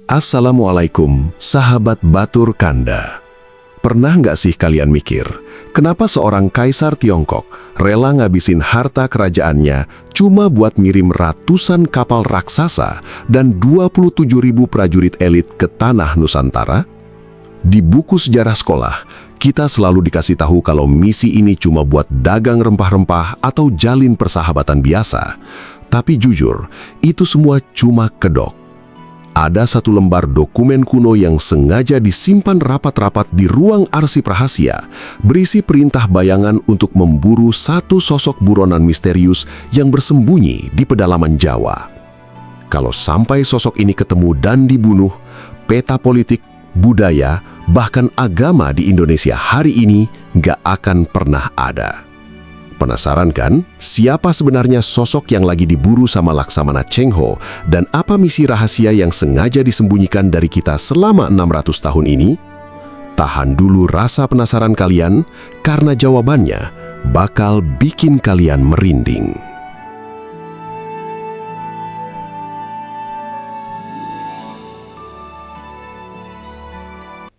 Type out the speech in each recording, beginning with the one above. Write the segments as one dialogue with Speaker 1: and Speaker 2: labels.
Speaker 1: Assalamualaikum, sahabat Batur Kanda. Pernah nggak sih kalian mikir, kenapa seorang kaisar Tiongkok rela ngabisin harta kerajaannya cuma buat ngirim ratusan kapal raksasa dan 27.000 prajurit elit ke tanah Nusantara? Di buku sejarah sekolah, kita selalu dikasih tahu kalau misi ini cuma buat dagang rempah-rempah atau jalin persahabatan biasa. Tapi jujur, itu semua cuma kedok. Ada satu lembar dokumen kuno yang sengaja disimpan rapat-rapat di ruang arsip rahasia, berisi perintah bayangan untuk memburu satu sosok buronan misterius yang bersembunyi di pedalaman Jawa. Kalau sampai sosok ini ketemu dan dibunuh, peta politik, budaya, bahkan agama di Indonesia hari ini nggak akan pernah ada. Penasaran kan, siapa sebenarnya sosok yang lagi diburu sama Laksamana Cheng Ho dan apa misi rahasia yang sengaja disembunyikan dari kita selama 600 tahun ini? Tahan dulu rasa penasaran kalian, karena jawabannya bakal bikin kalian merinding.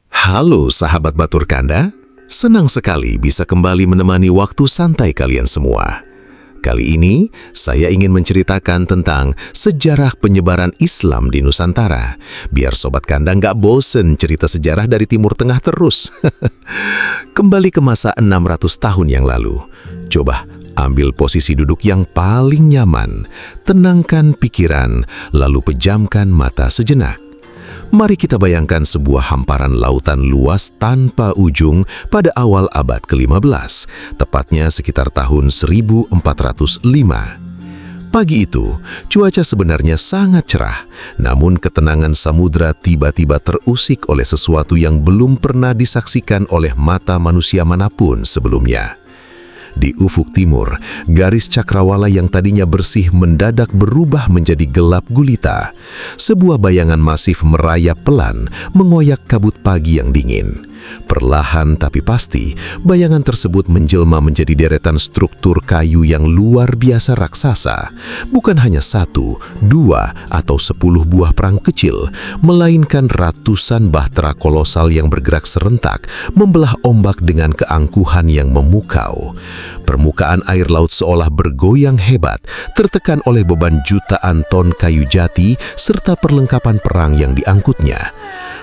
Speaker 2: Halo sahabat Batur Kanda, senang sekali bisa kembali menemani waktu santai kalian semua. Kali ini, saya ingin menceritakan tentang sejarah penyebaran Islam di Nusantara. Biar Sobat Kanda nggak bosen cerita sejarah dari Timur Tengah terus. Kembali ke masa 600 tahun yang lalu. Coba ambil posisi duduk yang paling nyaman, tenangkan pikiran, lalu pejamkan mata sejenak. Mari kita bayangkan sebuah hamparan lautan luas tanpa ujung pada awal abad ke-15, tepatnya sekitar tahun 1405. Pagi itu, cuaca sebenarnya sangat cerah, namun ketenangan samudra tiba-tiba terusik oleh sesuatu yang belum pernah disaksikan oleh mata manusia manapun sebelumnya. Di ufuk timur, garis cakrawala yang tadinya bersih mendadak berubah menjadi gelap gulita. Sebuah bayangan masif merayap pelan, mengoyak kabut pagi yang dingin. Perlahan tapi pasti, bayangan tersebut menjelma menjadi deretan struktur kayu yang luar biasa raksasa. Bukan hanya 1, 2, atau 10 buah perang kecil, melainkan ratusan bahtera kolosal yang bergerak serentak, membelah ombak dengan keangkuhan yang memukau. Permukaan air laut seolah bergoyang hebat, tertekan oleh beban jutaan ton kayu jati serta perlengkapan perang yang diangkutnya.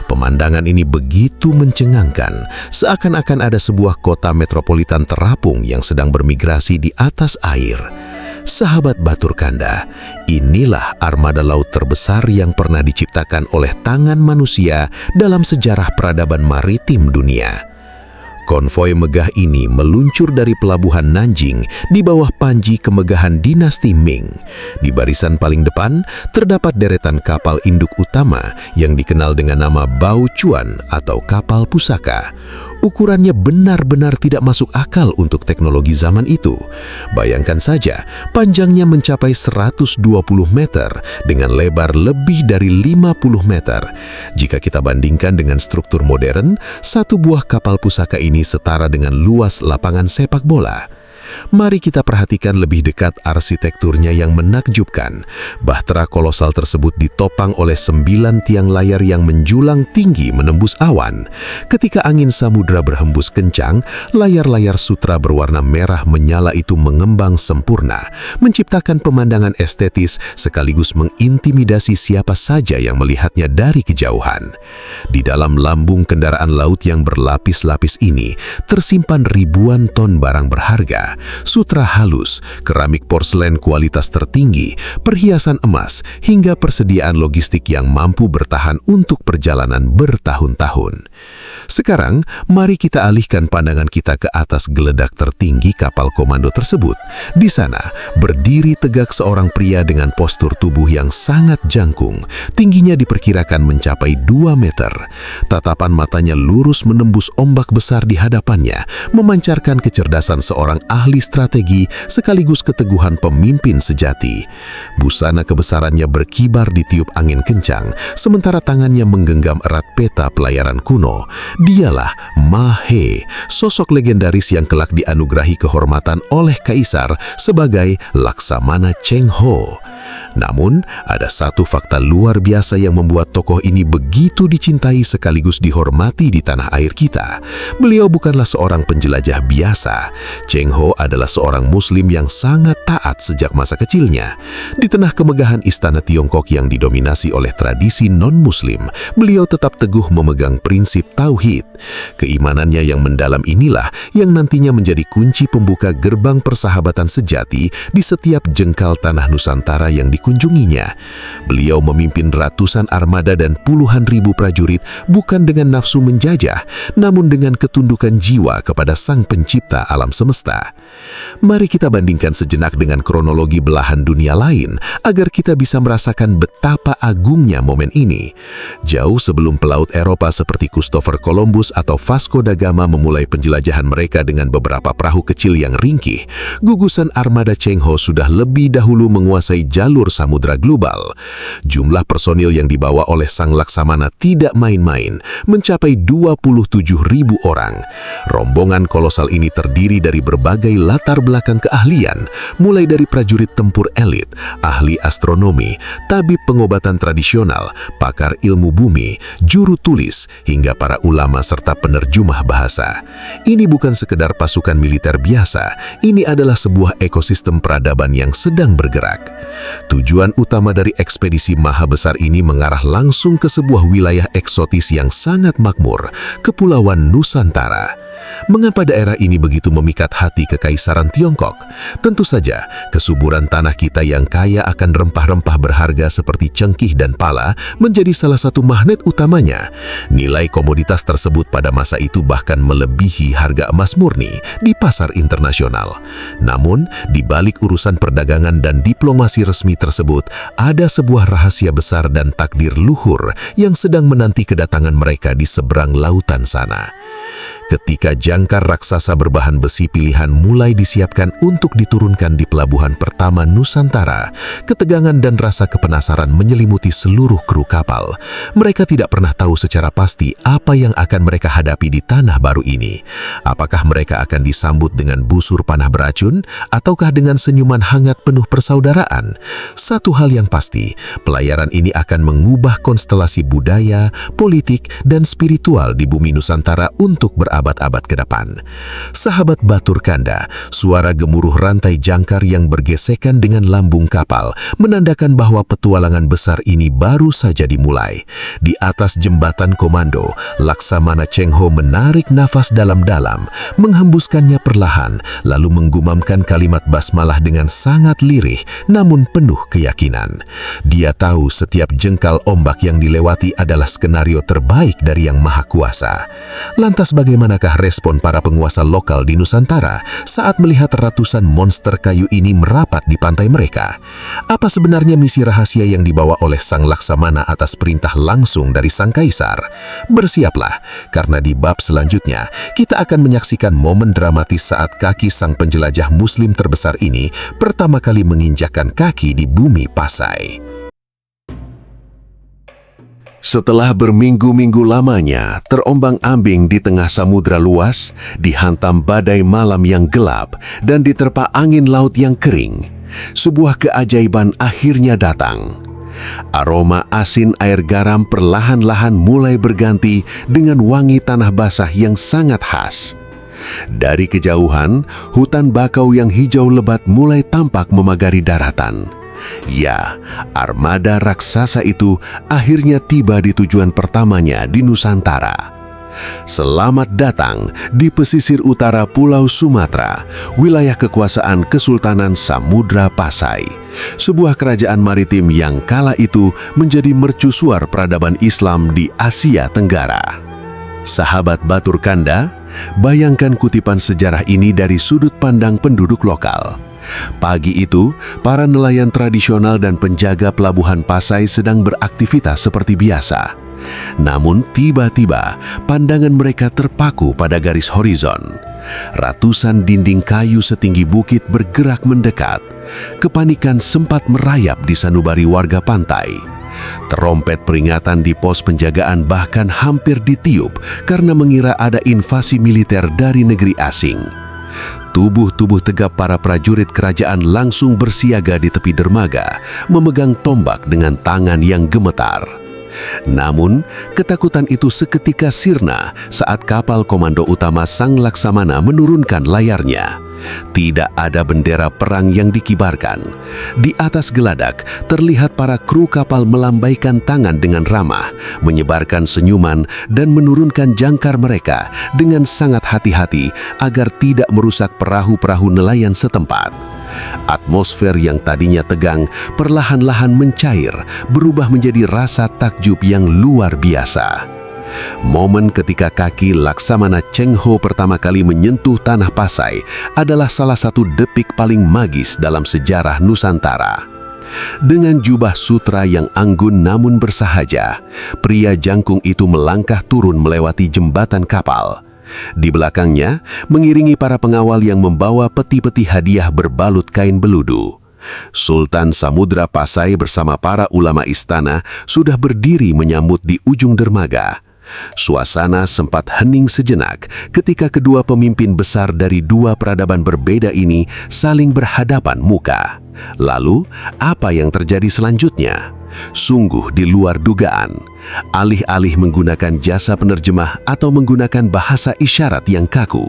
Speaker 2: Pemandangan ini begitu mencengangkan, seakan-akan ada sebuah kota metropolitan terapung yang sedang bermigrasi di atas air. Sahabat Batur Kanda, inilah armada laut terbesar yang pernah diciptakan oleh tangan manusia dalam sejarah peradaban maritim dunia. Konvoi megah ini meluncur dari pelabuhan Nanjing di bawah panji kemegahan dinasti Ming. Di barisan paling depan, terdapat deretan kapal induk utama yang dikenal dengan nama Bao Chuan atau kapal pusaka. Ukurannya benar-benar tidak masuk akal untuk teknologi zaman itu. Bayangkan saja, panjangnya mencapai 120 meter dengan lebar lebih dari 50 meter. Jika kita bandingkan dengan struktur modern, satu buah kapal pusaka ini setara dengan luas lapangan sepak bola. Mari kita perhatikan lebih dekat arsitekturnya yang menakjubkan. Bahtera kolosal tersebut ditopang oleh 9 tiang layar yang menjulang tinggi menembus awan. Ketika angin samudra berhembus kencang, layar-layar sutra berwarna merah menyala itu mengembang sempurna, menciptakan pemandangan estetis sekaligus mengintimidasi siapa saja yang melihatnya dari kejauhan. Di dalam lambung kendaraan laut yang berlapis-lapis ini, tersimpan ribuan ton barang berharga. Sutra halus, keramik porselen kualitas tertinggi, perhiasan emas, hingga persediaan logistik yang mampu bertahan untuk perjalanan bertahun-tahun. Sekarang, mari kita alihkan pandangan kita ke atas geledak tertinggi kapal komando tersebut. Di sana, berdiri tegak seorang pria dengan postur tubuh yang sangat jangkung. Tingginya diperkirakan mencapai 2 meter. Tatapan matanya lurus menembus ombak besar di hadapannya, memancarkan kecerdasan seorang ahli ahli strategi sekaligus keteguhan pemimpin sejati. Busana kebesarannya berkibar ditiup angin kencang, sementara tangannya menggenggam erat peta pelayaran kuno. Dialah Mahe, sosok legendaris yang kelak dianugerahi kehormatan oleh Kaisar sebagai Laksamana Cheng Ho. Namun, ada satu fakta luar biasa yang membuat tokoh ini begitu dicintai sekaligus dihormati di tanah air kita. Beliau bukanlah seorang penjelajah biasa. Cheng Ho adalah seorang muslim yang sangat taat sejak masa kecilnya. Di tengah kemegahan istana Tiongkok yang didominasi oleh tradisi non-muslim, beliau tetap teguh memegang prinsip tauhid. Keimanannya yang mendalam inilah yang nantinya menjadi kunci pembuka gerbang persahabatan sejati di setiap jengkal tanah Nusantara yang dikunjunginya. Beliau memimpin ratusan armada dan puluhan ribu prajurit bukan dengan nafsu menjajah, namun dengan ketundukan jiwa kepada Sang Pencipta alam semesta. Mari kita bandingkan sejenak dengan kronologi belahan dunia lain agar kita bisa merasakan betapa agungnya momen ini. Jauh sebelum pelaut Eropa seperti Christopher Columbus atau Vasco da Gama memulai penjelajahan mereka dengan beberapa perahu kecil yang ringkih, gugusan armada Cheng Ho sudah lebih dahulu menguasai jalur samudra global. Jumlah personil yang dibawa oleh Sang Laksamana tidak main-main, mencapai 27.000 orang. Rombongan kolosal ini terdiri dari berbagai latar belakang keahlian, mulai dari prajurit tempur elit, ahli astronomi, tabib pengobatan tradisional, pakar ilmu bumi, juru tulis, hingga para ulama serta penerjemah bahasa. Ini bukan sekedar pasukan militer biasa, ini adalah sebuah ekosistem peradaban yang sedang bergerak. Tujuan utama dari ekspedisi maha besar ini mengarah langsung ke sebuah wilayah eksotis yang sangat makmur, Kepulauan Nusantara. Mengapa daerah ini begitu memikat hati Kekaisaran Tiongkok? Tentu saja, kesuburan tanah kita yang kaya akan rempah-rempah berharga seperti cengkih dan pala menjadi salah satu magnet utamanya. Nilai komoditas tersebut pada masa itu bahkan melebihi harga emas murni di pasar internasional. Namun, di balik urusan perdagangan dan diplomasi resmi tersebut, ada sebuah rahasia besar dan takdir luhur yang sedang menanti kedatangan mereka di seberang lautan sana. Ketika jangkar raksasa berbahan besi pilihan mulai disiapkan untuk diturunkan di pelabuhan pertama Nusantara, ketegangan dan rasa kepenasaran menyelimuti seluruh kru kapal. Mereka tidak pernah tahu secara pasti apa yang akan mereka hadapi di tanah baru ini. Apakah mereka akan disambut dengan busur panah beracun, ataukah dengan senyuman hangat penuh persaudaraan? Satu hal yang pasti, pelayaran ini akan mengubah konstelasi budaya, politik, dan spiritual di bumi Nusantara untuk berabad-abad ke depan. Sahabat Batur Kanda, suara gemuruh rantai jangkar yang bergesekan dengan lambung kapal menandakan bahwa petualangan besar ini baru saja dimulai. Di atas jembatan komando, Laksamana Cheng Ho menarik nafas dalam-dalam, menghembuskannya perlahan, lalu menggumamkan kalimat basmalah dengan sangat lirih namun penuh keyakinan. Dia tahu setiap jengkal ombak yang dilewati adalah skenario terbaik dari Yang Maha Kuasa. Lantas bagaimanakah respon para penguasa lokal di Nusantara saat melihat ratusan monster kayu ini merapat di pantai mereka? Apa sebenarnya misi rahasia yang dibawa oleh Sang Laksamana atas perintah langsung dari Sang Kaisar? Bersiaplah, karena di bab selanjutnya kita akan menyaksikan momen dramatis saat kaki Sang penjelajah Muslim terbesar ini pertama kali menginjakkan kaki di bumi Pasai.
Speaker 1: Setelah berminggu-minggu lamanya terombang-ambing di tengah samudra luas, dihantam badai malam yang gelap, dan diterpa angin laut yang kering, sebuah keajaiban akhirnya datang. Aroma asin air garam perlahan-lahan mulai berganti dengan wangi tanah basah yang sangat khas. Dari kejauhan, hutan bakau yang hijau lebat mulai tampak memagari daratan. Ya, armada raksasa itu akhirnya tiba di tujuan pertamanya di Nusantara. Selamat datang di pesisir utara Pulau Sumatera, wilayah kekuasaan Kesultanan Samudra Pasai, sebuah kerajaan maritim yang kala itu menjadi mercusuar peradaban Islam di Asia Tenggara. Sahabat Batur Kanda, bayangkan kutipan sejarah ini dari sudut pandang penduduk lokal. Pagi itu, para nelayan tradisional dan penjaga pelabuhan Pasai sedang beraktivitas seperti biasa.
Speaker 2: Namun tiba-tiba pandangan mereka terpaku pada garis horizon. Ratusan dinding kayu setinggi bukit bergerak mendekat. Kepanikan sempat merayap di sanubari warga pantai. Terompet peringatan di pos penjagaan bahkan hampir ditiup karena mengira ada invasi militer dari negeri asing. Tubuh-tubuh tegap para prajurit kerajaan langsung bersiaga di tepi dermaga, memegang tombak dengan tangan yang gemetar. Namun, ketakutan itu seketika sirna saat kapal komando utama Sang Laksamana menurunkan layarnya. Tidak ada bendera perang yang dikibarkan. Di atas geladak, terlihat para kru kapal melambaikan tangan dengan ramah, menyebarkan senyuman dan menurunkan jangkar mereka dengan sangat hati-hati agar tidak merusak perahu-perahu nelayan setempat. Atmosfer yang tadinya tegang perlahan-lahan mencair, berubah menjadi rasa takjub yang luar biasa. Momen ketika kaki Laksamana Cheng Ho pertama kali menyentuh tanah Pasai adalah salah satu detik paling magis dalam sejarah Nusantara. Dengan jubah sutra yang anggun namun bersahaja, pria jangkung itu melangkah turun melewati jembatan kapal. Di belakangnya, mengiringi para pengawal yang membawa peti-peti hadiah berbalut kain beludu. Sultan Samudra Pasai bersama para ulama istana sudah berdiri menyambut di ujung dermaga. Suasana sempat hening sejenak ketika kedua pemimpin besar dari dua peradaban berbeda ini saling berhadapan muka. Lalu, apa yang terjadi selanjutnya? Sungguh di luar dugaan. Alih-alih menggunakan jasa penerjemah atau menggunakan bahasa isyarat yang kaku,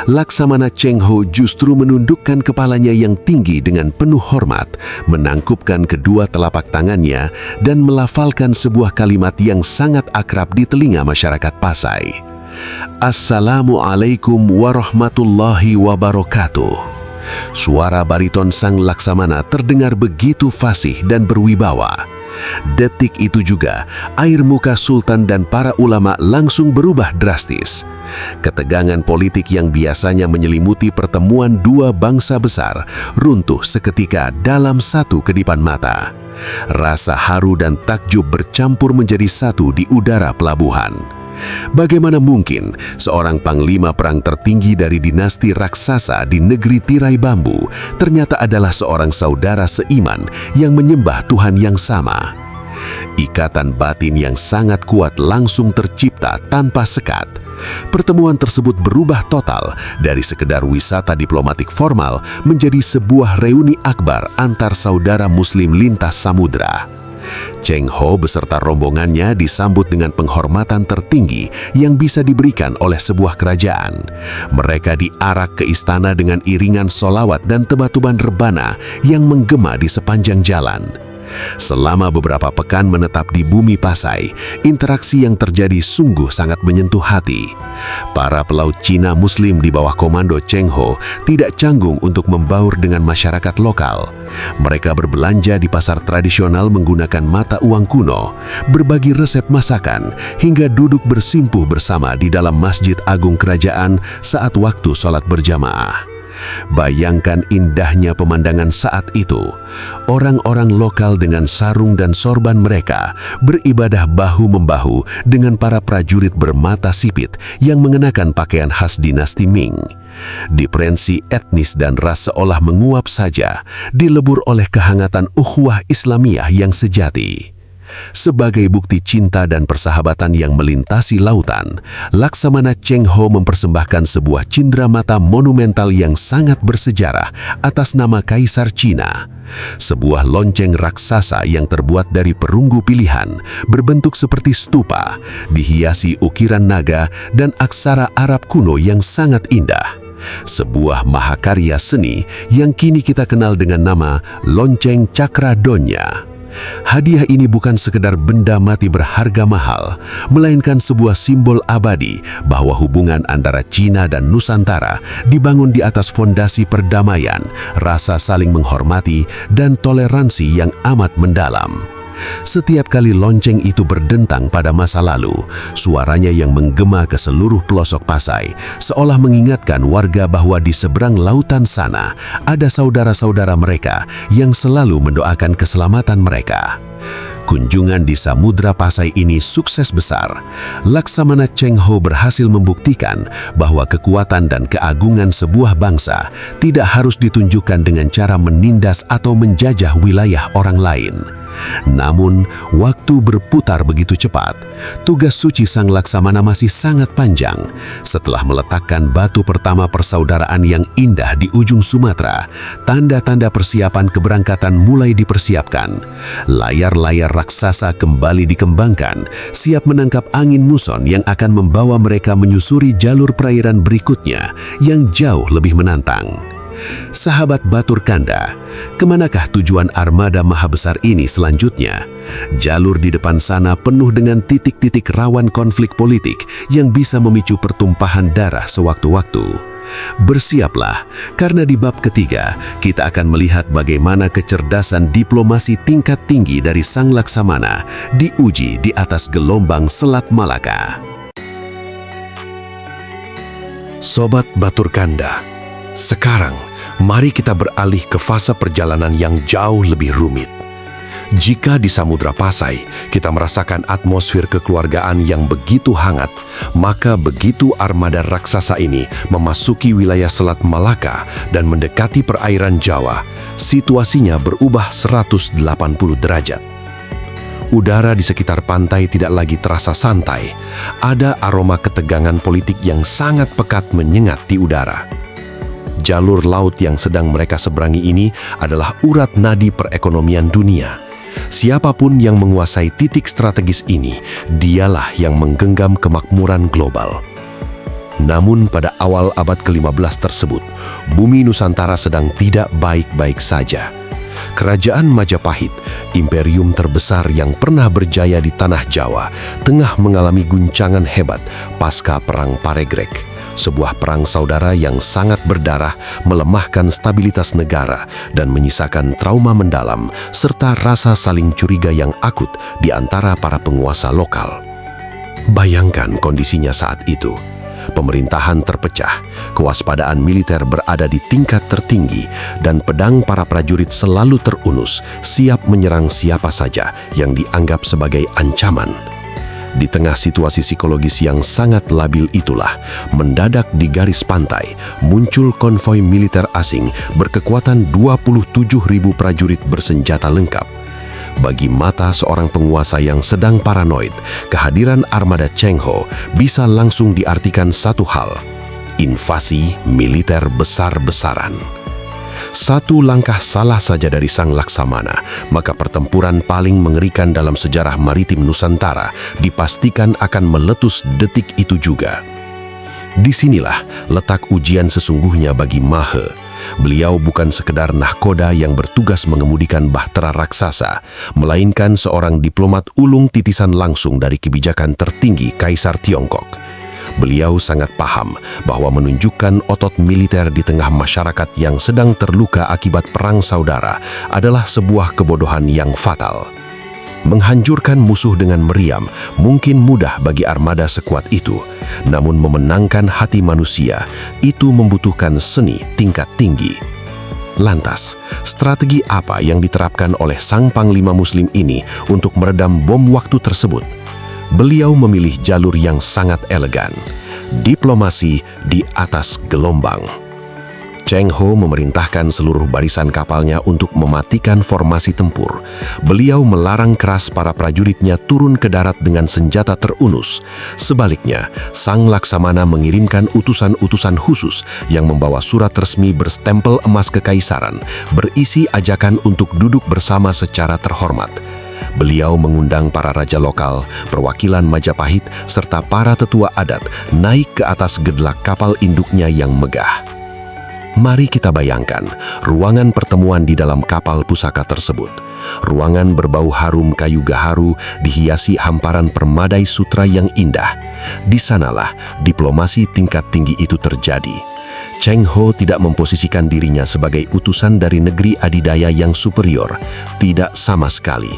Speaker 2: Laksamana Cheng Ho justru menundukkan kepalanya yang tinggi dengan penuh hormat, menangkupkan kedua telapak tangannya, dan melafalkan sebuah kalimat yang sangat akrab di telinga masyarakat Pasai. Assalamualaikum warahmatullahi wabarakatuh. Suara bariton Sang Laksamana terdengar begitu fasih dan berwibawa. Detik itu juga, air muka Sultan dan para ulama langsung berubah drastis. Ketegangan politik yang biasanya menyelimuti pertemuan dua bangsa besar runtuh seketika dalam satu kedipan mata. Rasa haru dan takjub bercampur menjadi satu di udara pelabuhan. Bagaimana mungkin seorang panglima perang tertinggi dari dinasti raksasa di negeri tirai bambu ternyata adalah seorang saudara seiman yang menyembah Tuhan yang sama? Ikatan batin yang sangat kuat langsung tercipta tanpa sekat. Pertemuan tersebut berubah total dari sekedar wisata diplomatik formal menjadi sebuah reuni akbar antar saudara muslim lintas samudra. Cheng Ho beserta rombongannya disambut dengan penghormatan tertinggi yang bisa diberikan oleh sebuah kerajaan. Mereka diarak ke istana dengan iringan solawat dan tebatuban rebana yang menggema di sepanjang jalan. Selama beberapa pekan menetap di bumi Pasai, interaksi yang terjadi sungguh sangat menyentuh hati. Para pelaut Cina Muslim di bawah komando Cheng Ho tidak canggung untuk membaur dengan masyarakat lokal. Mereka berbelanja di pasar tradisional menggunakan mata uang kuno, berbagi resep masakan, hingga duduk bersimpuh bersama di dalam Masjid Agung Kerajaan saat waktu sholat berjamaah. Bayangkan indahnya pemandangan saat itu. Orang-orang lokal dengan sarung dan sorban mereka beribadah bahu-membahu dengan para prajurit bermata sipit yang mengenakan pakaian khas dinasti Ming. Diferensi etnis dan ras seolah menguap saja, dilebur oleh kehangatan ukhuwah Islamiyah yang sejati. Sebagai bukti cinta dan persahabatan yang melintasi lautan, Laksamana Cheng Ho mempersembahkan sebuah cindramata monumental yang sangat bersejarah atas nama Kaisar Cina. Sebuah lonceng raksasa yang terbuat dari perunggu pilihan, berbentuk seperti stupa, dihiasi ukiran naga dan aksara Arab kuno yang sangat indah. Sebuah mahakarya seni yang kini kita kenal dengan nama Lonceng Cakra Donya. Hadiah ini bukan sekedar benda mati berharga mahal, melainkan sebuah simbol abadi bahwa hubungan antara Cina dan Nusantara dibangun di atas fondasi perdamaian, rasa saling menghormati, dan toleransi yang amat mendalam. Setiap kali lonceng itu berdentang pada masa lalu, suaranya yang menggema ke seluruh pelosok Pasai seolah mengingatkan warga bahwa di seberang lautan sana ada saudara-saudara mereka yang selalu mendoakan keselamatan mereka. Kunjungan di Samudra Pasai ini sukses besar. Laksamana Cheng Ho berhasil membuktikan bahwa kekuatan dan keagungan sebuah bangsa tidak harus ditunjukkan dengan cara menindas atau menjajah wilayah orang lain. Namun, waktu berputar begitu cepat. Tugas suci Sang Laksamana masih sangat panjang. Setelah meletakkan batu pertama persaudaraan yang indah di ujung Sumatera, tanda-tanda persiapan keberangkatan mulai dipersiapkan. Layar-layar raksasa kembali dikembangkan, siap menangkap angin muson yang akan membawa mereka menyusuri jalur perairan berikutnya yang jauh lebih menantang. Sahabat Batur Kanda, kemanakah tujuan armada maha besar ini selanjutnya? Jalur di depan sana penuh dengan titik-titik rawan konflik politik yang bisa memicu pertumpahan darah sewaktu-waktu. Bersiaplah, karena di bab ketiga kita akan melihat bagaimana kecerdasan diplomasi tingkat tinggi dari Sang Laksamana diuji di atas gelombang Selat Malaka.
Speaker 1: Sobat Batur Kanda, sekarang mari kita beralih ke fase perjalanan yang jauh lebih rumit. Jika di Samudra Pasai kita merasakan atmosfer kekeluargaan yang begitu hangat, maka begitu armada raksasa ini memasuki wilayah Selat Malaka dan mendekati perairan Jawa, situasinya berubah 180 derajat. Udara di sekitar pantai tidak lagi terasa santai. Ada aroma ketegangan politik yang sangat pekat menyengat di udara. Jalur laut yang sedang mereka seberangi ini adalah urat nadi perekonomian dunia. Siapapun yang menguasai titik strategis ini, dialah yang menggenggam kemakmuran global. Namun pada awal abad ke-15 tersebut, bumi Nusantara sedang tidak baik-baik saja. Kerajaan Majapahit, imperium terbesar yang pernah berjaya di tanah Jawa, tengah mengalami guncangan hebat pasca Perang Paregrek. Sebuah perang saudara yang sangat berdarah, melemahkan stabilitas negara dan menyisakan trauma mendalam serta rasa saling curiga yang akut di antara para penguasa lokal. Bayangkan kondisinya saat itu. Pemerintahan terpecah, kewaspadaan militer berada di tingkat tertinggi, dan pedang para prajurit selalu terunus, siap menyerang siapa saja yang dianggap sebagai ancaman. Di tengah situasi psikologis yang sangat labil itulah, mendadak di garis pantai muncul konvoi militer asing berkekuatan 27.000 prajurit bersenjata lengkap. Bagi mata seorang penguasa yang sedang paranoid, kehadiran armada Cheng Ho bisa langsung diartikan satu hal: invasi militer besar-besaran. Satu langkah salah saja dari Sang Laksamana, maka pertempuran paling mengerikan dalam sejarah maritim Nusantara dipastikan akan meletus detik itu juga. Disinilah letak ujian sesungguhnya bagi Mahe. Beliau bukan sekedar nahkoda yang bertugas mengemudikan bahtera raksasa, melainkan seorang diplomat ulung titisan langsung dari kebijakan tertinggi Kaisar Tiongkok. Beliau sangat paham bahwa menunjukkan otot militer di tengah masyarakat yang sedang terluka akibat perang saudara adalah sebuah kebodohan yang fatal. Menghancurkan musuh dengan meriam mungkin mudah bagi armada sekuat itu, namun memenangkan hati manusia itu membutuhkan seni tingkat tinggi. Lantas, strategi apa yang diterapkan oleh Sang Panglima Muslim ini untuk meredam bom waktu tersebut? Beliau memilih jalur yang sangat elegan, diplomasi di atas gelombang. Cheng Ho memerintahkan seluruh barisan kapalnya untuk mematikan formasi tempur. Beliau melarang keras para prajuritnya turun ke darat dengan senjata terunus. Sebaliknya, Sang Laksamana mengirimkan utusan-utusan khusus yang membawa surat resmi berstempel emas kekaisaran, berisi ajakan untuk duduk bersama secara terhormat. Beliau mengundang para raja lokal, perwakilan Majapahit, serta para tetua adat naik ke atas gedlak kapal induknya yang megah. Mari kita bayangkan ruangan pertemuan di dalam kapal pusaka tersebut. Ruangan berbau harum kayu gaharu dihiasi hamparan permadai sutra yang indah. Di sanalah diplomasi tingkat tinggi itu terjadi. Cheng Ho tidak memposisikan dirinya sebagai utusan dari negeri adidaya yang superior, tidak sama sekali.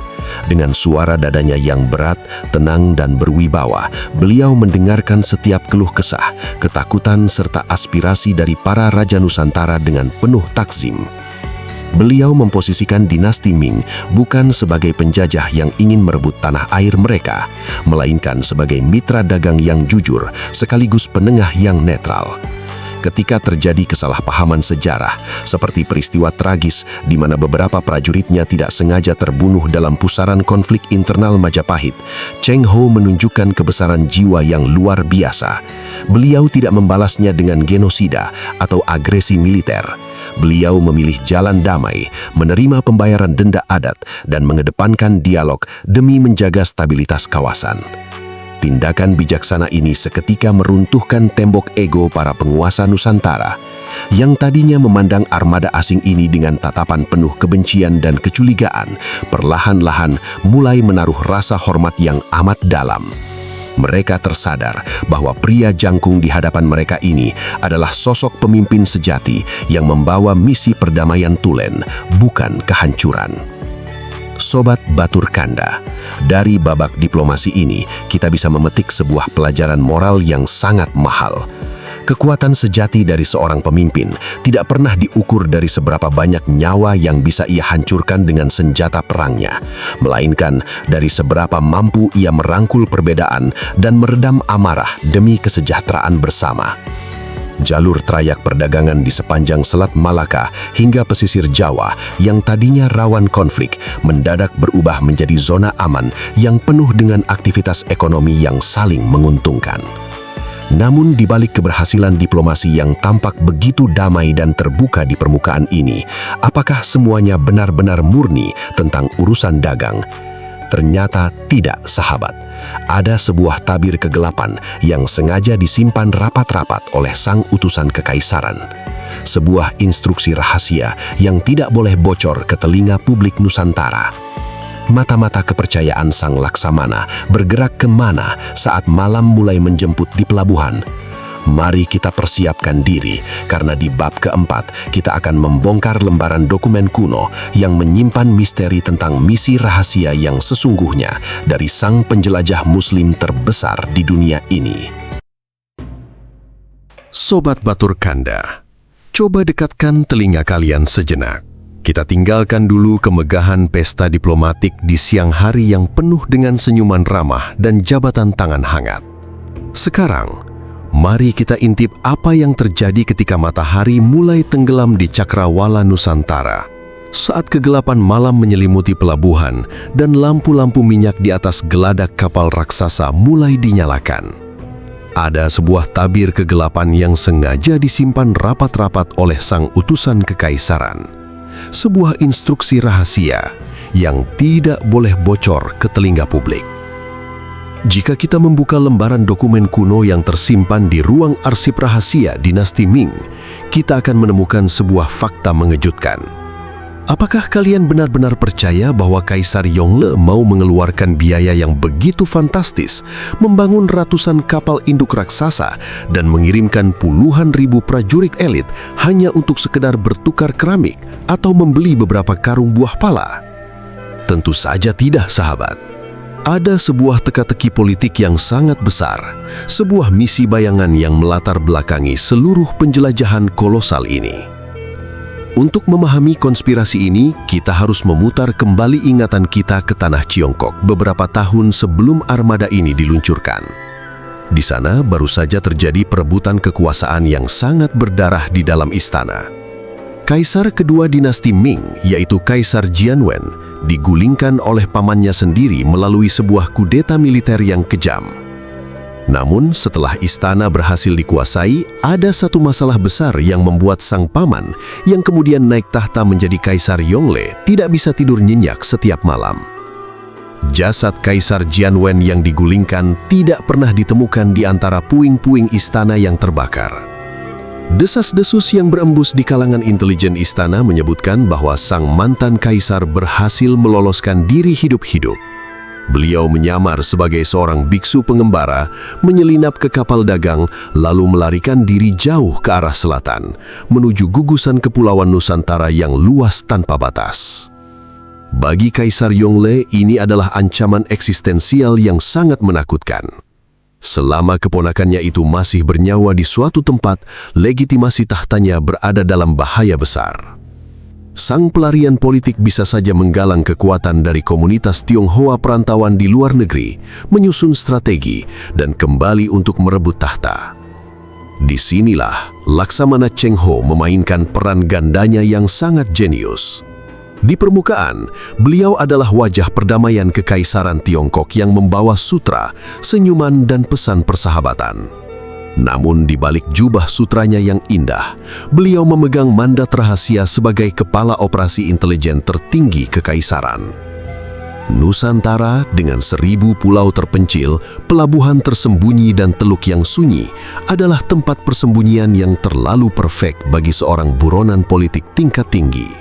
Speaker 1: Dengan suara dadanya yang berat, tenang, dan berwibawa, beliau mendengarkan setiap keluh kesah, ketakutan, serta aspirasi dari para raja Nusantara dengan penuh takzim.
Speaker 2: Beliau memposisikan dinasti Ming bukan sebagai penjajah yang ingin merebut tanah air mereka, melainkan sebagai mitra dagang yang jujur sekaligus penengah yang netral. Ketika terjadi kesalahpahaman sejarah, seperti peristiwa tragis di mana beberapa prajuritnya tidak sengaja terbunuh dalam pusaran konflik internal Majapahit, Cheng Ho menunjukkan kebesaran jiwa yang luar biasa. Beliau tidak membalasnya dengan genosida atau agresi militer. Beliau memilih jalan damai, menerima pembayaran denda adat, dan mengedepankan dialog demi menjaga stabilitas kawasan. Tindakan bijaksana ini seketika meruntuhkan tembok ego para penguasa Nusantara yang tadinya memandang armada asing ini dengan tatapan penuh kebencian dan kecurigaan, perlahan-lahan mulai menaruh rasa hormat yang amat dalam. Mereka tersadar bahwa pria jangkung di hadapan mereka ini adalah sosok pemimpin sejati yang membawa misi perdamaian Tulen, bukan kehancuran. Sobat Batur Kanda, dari babak diplomasi ini kita bisa memetik sebuah pelajaran moral yang sangat mahal. Kekuatan sejati dari seorang pemimpin tidak pernah diukur dari seberapa banyak nyawa yang bisa ia hancurkan dengan senjata perangnya, melainkan dari seberapa mampu ia merangkul perbedaan dan meredam amarah demi kesejahteraan bersama. Jalur trayek perdagangan di sepanjang Selat Malaka hingga pesisir Jawa yang tadinya rawan konflik mendadak berubah menjadi zona aman yang penuh dengan aktivitas ekonomi yang saling menguntungkan. Namun di balik keberhasilan diplomasi yang tampak begitu damai dan terbuka di permukaan ini, apakah semuanya benar-benar murni tentang urusan dagang? Ternyata tidak, sahabat. Ada sebuah tabir kegelapan yang sengaja disimpan rapat-rapat oleh sang utusan kekaisaran. Sebuah instruksi rahasia yang tidak boleh bocor ke telinga publik Nusantara. Mata-mata kepercayaan sang Laksamana bergerak kemana saat malam mulai menjemput di pelabuhan. Mari kita persiapkan diri, karena di bab keempat kita akan membongkar lembaran dokumen kuno yang menyimpan misteri tentang misi rahasia yang sesungguhnya dari sang penjelajah muslim terbesar di dunia ini.
Speaker 1: Sobat Batur Kanda, coba dekatkan telinga kalian sejenak. Kita tinggalkan dulu kemegahan pesta diplomatik di siang hari yang penuh dengan senyuman ramah dan jabatan tangan hangat. Sekarang, mari kita intip apa yang terjadi ketika matahari mulai tenggelam di cakrawala Nusantara. Saat kegelapan malam menyelimuti pelabuhan dan lampu-lampu minyak di atas geladak kapal raksasa mulai dinyalakan. Ada sebuah tabir kegelapan yang sengaja disimpan rapat-rapat oleh sang utusan kekaisaran. Sebuah instruksi rahasia yang tidak boleh bocor ke telinga publik. Jika kita membuka lembaran dokumen kuno yang tersimpan di ruang arsip rahasia dinasti Ming, kita akan menemukan sebuah fakta mengejutkan. Apakah kalian benar-benar percaya bahwa Kaisar Yongle mau mengeluarkan biaya yang begitu fantastis, membangun ratusan kapal induk raksasa, dan mengirimkan puluhan ribu prajurit elit hanya untuk sekedar bertukar keramik atau membeli beberapa karung buah pala? Tentu saja tidak, sahabat. Ada sebuah teka-teki politik yang sangat besar, sebuah misi bayangan yang melatar belakangi seluruh penjelajahan kolosal ini. Untuk memahami konspirasi ini, kita harus memutar kembali ingatan kita ke tanah Ciongkok beberapa tahun sebelum armada ini diluncurkan. Di sana baru saja terjadi perebutan kekuasaan yang sangat berdarah di dalam istana. Kaisar kedua dinasti Ming, yaitu Kaisar Jianwen, digulingkan oleh pamannya sendiri melalui sebuah kudeta militer yang kejam. Namun setelah istana berhasil dikuasai, ada satu masalah besar yang membuat sang paman yang kemudian naik tahta menjadi Kaisar Yongle tidak bisa tidur nyenyak setiap malam. Jasad Kaisar Jianwen yang digulingkan tidak pernah ditemukan di antara puing-puing istana yang terbakar. Desas-desus yang berembus di kalangan intelijen istana menyebutkan bahwa sang mantan kaisar berhasil meloloskan diri hidup-hidup. Beliau menyamar sebagai seorang biksu pengembara, menyelinap ke kapal dagang, lalu melarikan diri jauh ke arah selatan, menuju gugusan kepulauan Nusantara yang luas tanpa batas. Bagi Kaisar Yongle, ini adalah ancaman eksistensial yang sangat menakutkan. Selama keponakannya itu masih bernyawa di suatu tempat, legitimasi tahtanya berada dalam bahaya besar.
Speaker 3: Sang pelarian politik bisa saja menggalang kekuatan dari komunitas Tionghoa perantauan di luar negeri, menyusun strategi, dan kembali untuk merebut tahta. Disinilah Laksamana Cheng Ho memainkan peran gandanya yang sangat jenius. Di permukaan, beliau adalah wajah perdamaian kekaisaran Tiongkok yang membawa sutra, senyuman, dan pesan persahabatan. Namun di balik jubah sutranya yang indah, beliau memegang mandat rahasia sebagai kepala operasi intelijen tertinggi kekaisaran. Nusantara dengan 1000 pulau terpencil, pelabuhan tersembunyi dan teluk yang sunyi adalah tempat persembunyian yang terlalu perfect bagi seorang buronan politik tingkat tinggi.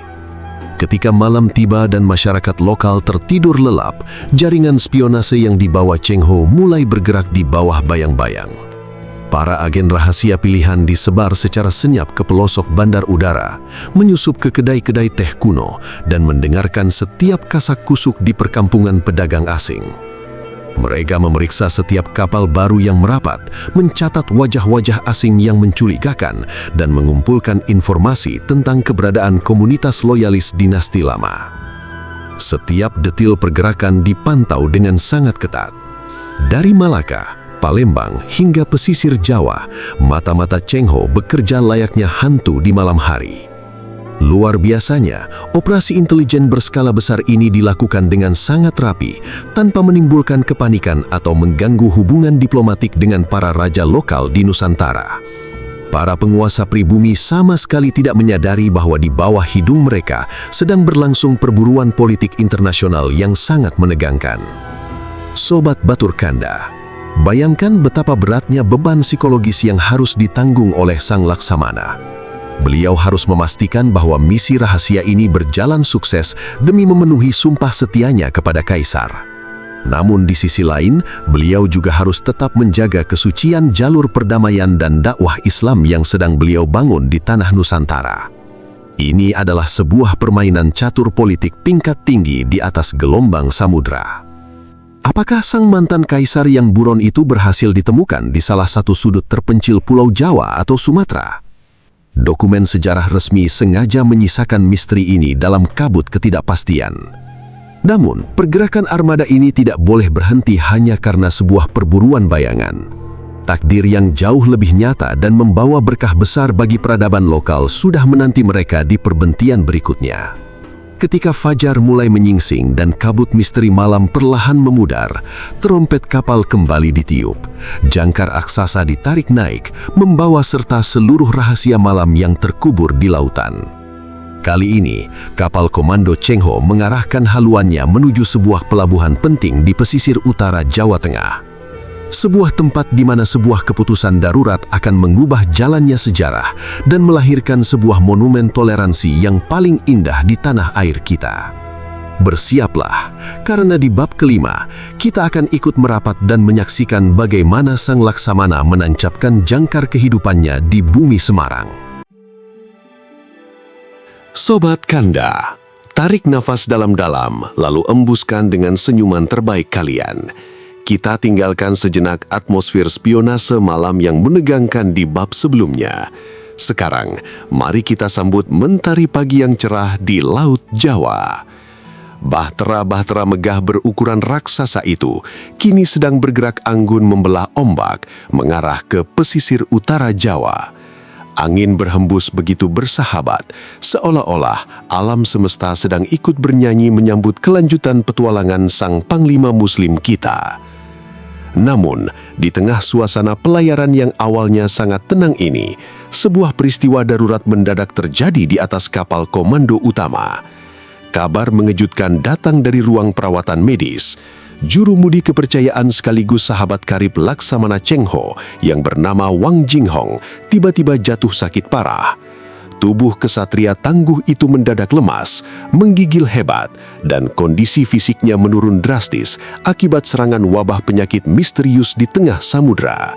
Speaker 3: Ketika malam tiba dan masyarakat lokal tertidur lelap, jaringan spionase yang dibawa Cheng Ho mulai bergerak di bawah bayang-bayang. Para agen rahasia pilihan disebar secara senyap ke pelosok bandar udara, menyusup ke kedai-kedai teh kuno, dan mendengarkan setiap kasak-kusuk di perkampungan pedagang asing. Mereka memeriksa setiap kapal baru yang merapat, mencatat wajah-wajah asing yang mencurigakan, dan mengumpulkan informasi tentang keberadaan komunitas loyalis dinasti lama. Setiap detil pergerakan dipantau dengan sangat ketat. Dari Malaka, Palembang hingga pesisir Jawa, mata-mata Cheng Ho bekerja layaknya hantu di malam hari. Luar biasanya, operasi intelijen berskala besar ini dilakukan dengan sangat rapi, tanpa menimbulkan kepanikan atau mengganggu hubungan diplomatik dengan para raja lokal di Nusantara. Para penguasa pribumi sama sekali tidak menyadari bahwa di bawah hidung mereka sedang berlangsung perburuan politik internasional yang sangat menegangkan. Sobat Batur Kanda, bayangkan betapa beratnya beban psikologis yang harus ditanggung oleh Sang Laksamana. Beliau harus memastikan bahwa misi rahasia ini berjalan sukses demi memenuhi sumpah setianya kepada Kaisar. Namun di sisi lain, beliau juga harus tetap menjaga kesucian jalur perdamaian dan dakwah Islam yang sedang beliau bangun di tanah Nusantara. Ini adalah sebuah permainan catur politik tingkat tinggi di atas gelombang samudra. Apakah sang mantan kaisar yang buron itu berhasil ditemukan di salah satu sudut terpencil Pulau Jawa atau Sumatera? Dokumen sejarah resmi sengaja menyisakan misteri ini dalam kabut ketidakpastian. Namun, pergerakan armada ini tidak boleh berhenti hanya karena sebuah perburuan bayangan. Takdir yang jauh lebih nyata dan membawa berkah besar bagi peradaban lokal sudah menanti mereka di perbentian berikutnya. Ketika fajar mulai menyingsing dan kabut misteri malam perlahan memudar, trompet kapal kembali ditiup. Jangkar aksasa ditarik naik, membawa serta seluruh rahasia malam yang terkubur di lautan. Kali ini, kapal komando Cheng Ho mengarahkan haluannya menuju sebuah pelabuhan penting di pesisir utara Jawa Tengah. Sebuah tempat di mana sebuah keputusan darurat akan mengubah jalannya sejarah dan melahirkan sebuah monumen toleransi yang paling indah di tanah air kita. Bersiaplah, karena di bab kelima, kita akan ikut merapat dan menyaksikan bagaimana Sang Laksamana menancapkan jangkar kehidupannya di bumi Semarang.
Speaker 1: Sobat Kanda, tarik nafas dalam-dalam, lalu embuskan dengan senyuman terbaik kalian. Kita tinggalkan sejenak atmosfer spionase malam yang menegangkan di bab sebelumnya. Sekarang, mari kita sambut mentari pagi yang cerah di Laut Jawa. Bahtera-bahtera megah berukuran raksasa itu kini sedang bergerak anggun membelah ombak mengarah ke pesisir utara Jawa. Angin berhembus begitu bersahabat, seolah-olah alam semesta sedang ikut bernyanyi menyambut kelanjutan petualangan sang Panglima Muslim kita. Namun, di tengah suasana pelayaran yang awalnya sangat tenang ini, sebuah peristiwa darurat mendadak terjadi di atas kapal komando utama. Kabar mengejutkan datang dari ruang perawatan medis. Jurumudi kepercayaan sekaligus sahabat karib Laksamana Cheng Ho yang bernama Wang Jinghong tiba-tiba jatuh sakit parah. Tubuh kesatria tangguh itu mendadak lemas, menggigil hebat, dan kondisi fisiknya menurun drastis akibat serangan wabah penyakit misterius di tengah samudra.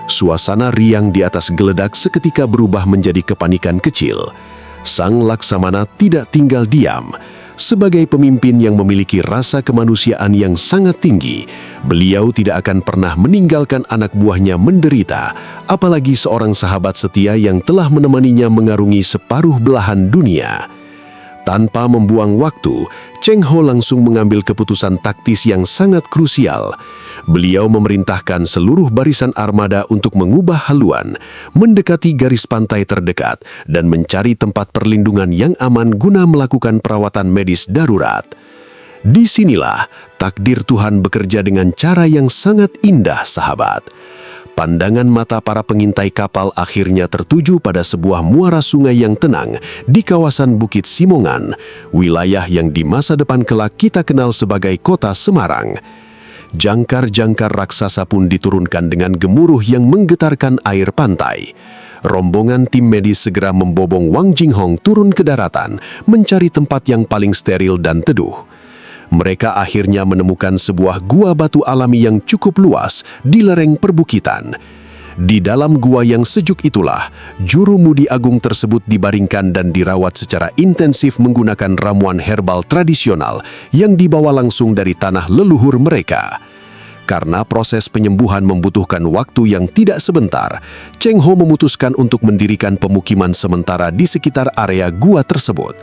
Speaker 1: Suasana riang di atas geledak seketika berubah menjadi kepanikan kecil. Sang Laksamana tidak tinggal diam. Sebagai pemimpin yang memiliki rasa kemanusiaan yang sangat tinggi, beliau tidak akan pernah meninggalkan anak buahnya menderita, apalagi seorang sahabat setia yang telah menemaninya mengarungi separuh belahan dunia.
Speaker 3: Tanpa membuang waktu, Cheng Ho langsung mengambil keputusan taktis yang sangat krusial. Beliau memerintahkan seluruh barisan armada untuk mengubah haluan, mendekati garis pantai terdekat, dan mencari tempat perlindungan yang aman guna melakukan perawatan medis darurat. Disinilah takdir Tuhan bekerja dengan cara yang sangat indah, sahabat. Pandangan mata para pengintai kapal akhirnya tertuju pada sebuah muara sungai yang tenang di kawasan Bukit Simongan, wilayah yang di masa depan kelak kita kenal sebagai Kota Semarang. Jangkar-jangkar raksasa pun diturunkan dengan gemuruh yang menggetarkan air pantai. Rombongan tim medis segera membobong Wang Jinghong turun ke daratan, mencari tempat yang paling steril dan teduh. Mereka akhirnya menemukan sebuah gua batu alami yang cukup luas di lereng perbukitan. Di dalam gua yang sejuk itulah, juru mudi agung tersebut dibaringkan dan dirawat secara intensif menggunakan ramuan herbal tradisional yang dibawa langsung dari tanah leluhur mereka. Karena proses penyembuhan membutuhkan waktu yang tidak sebentar, Cheng Ho memutuskan untuk mendirikan pemukiman sementara di sekitar area gua tersebut.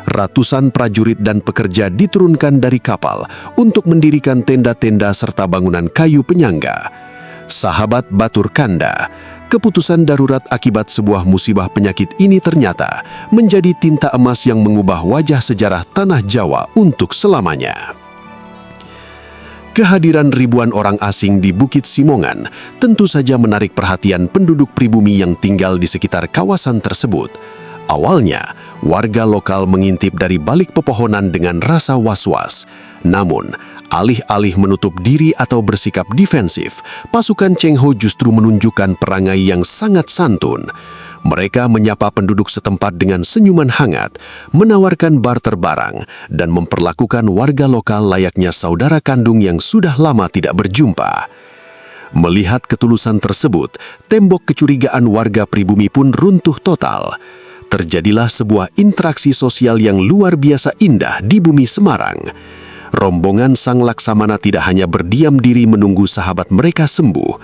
Speaker 3: Ratusan prajurit dan pekerja diturunkan dari kapal untuk mendirikan tenda-tenda serta bangunan kayu penyangga. Sahabat Batur Kanda, keputusan darurat akibat sebuah musibah penyakit ini ternyata menjadi tinta emas yang mengubah wajah sejarah tanah Jawa untuk selamanya. Kehadiran ribuan orang asing di Bukit Simongan tentu saja menarik perhatian penduduk pribumi yang tinggal di sekitar kawasan tersebut. Awalnya, warga lokal mengintip dari balik pepohonan dengan rasa was-was. Namun, alih-alih menutup diri atau bersikap defensif, pasukan Cheng Ho justru menunjukkan perangai yang sangat santun. Mereka menyapa penduduk setempat dengan senyuman hangat, menawarkan barter barang, dan memperlakukan warga lokal layaknya saudara kandung yang sudah lama tidak berjumpa. Melihat ketulusan tersebut, tembok kecurigaan warga pribumi pun runtuh total. Terjadilah sebuah interaksi sosial yang luar biasa indah di bumi Semarang. Rombongan Sang Laksamana tidak hanya berdiam diri menunggu sahabat mereka sembuh.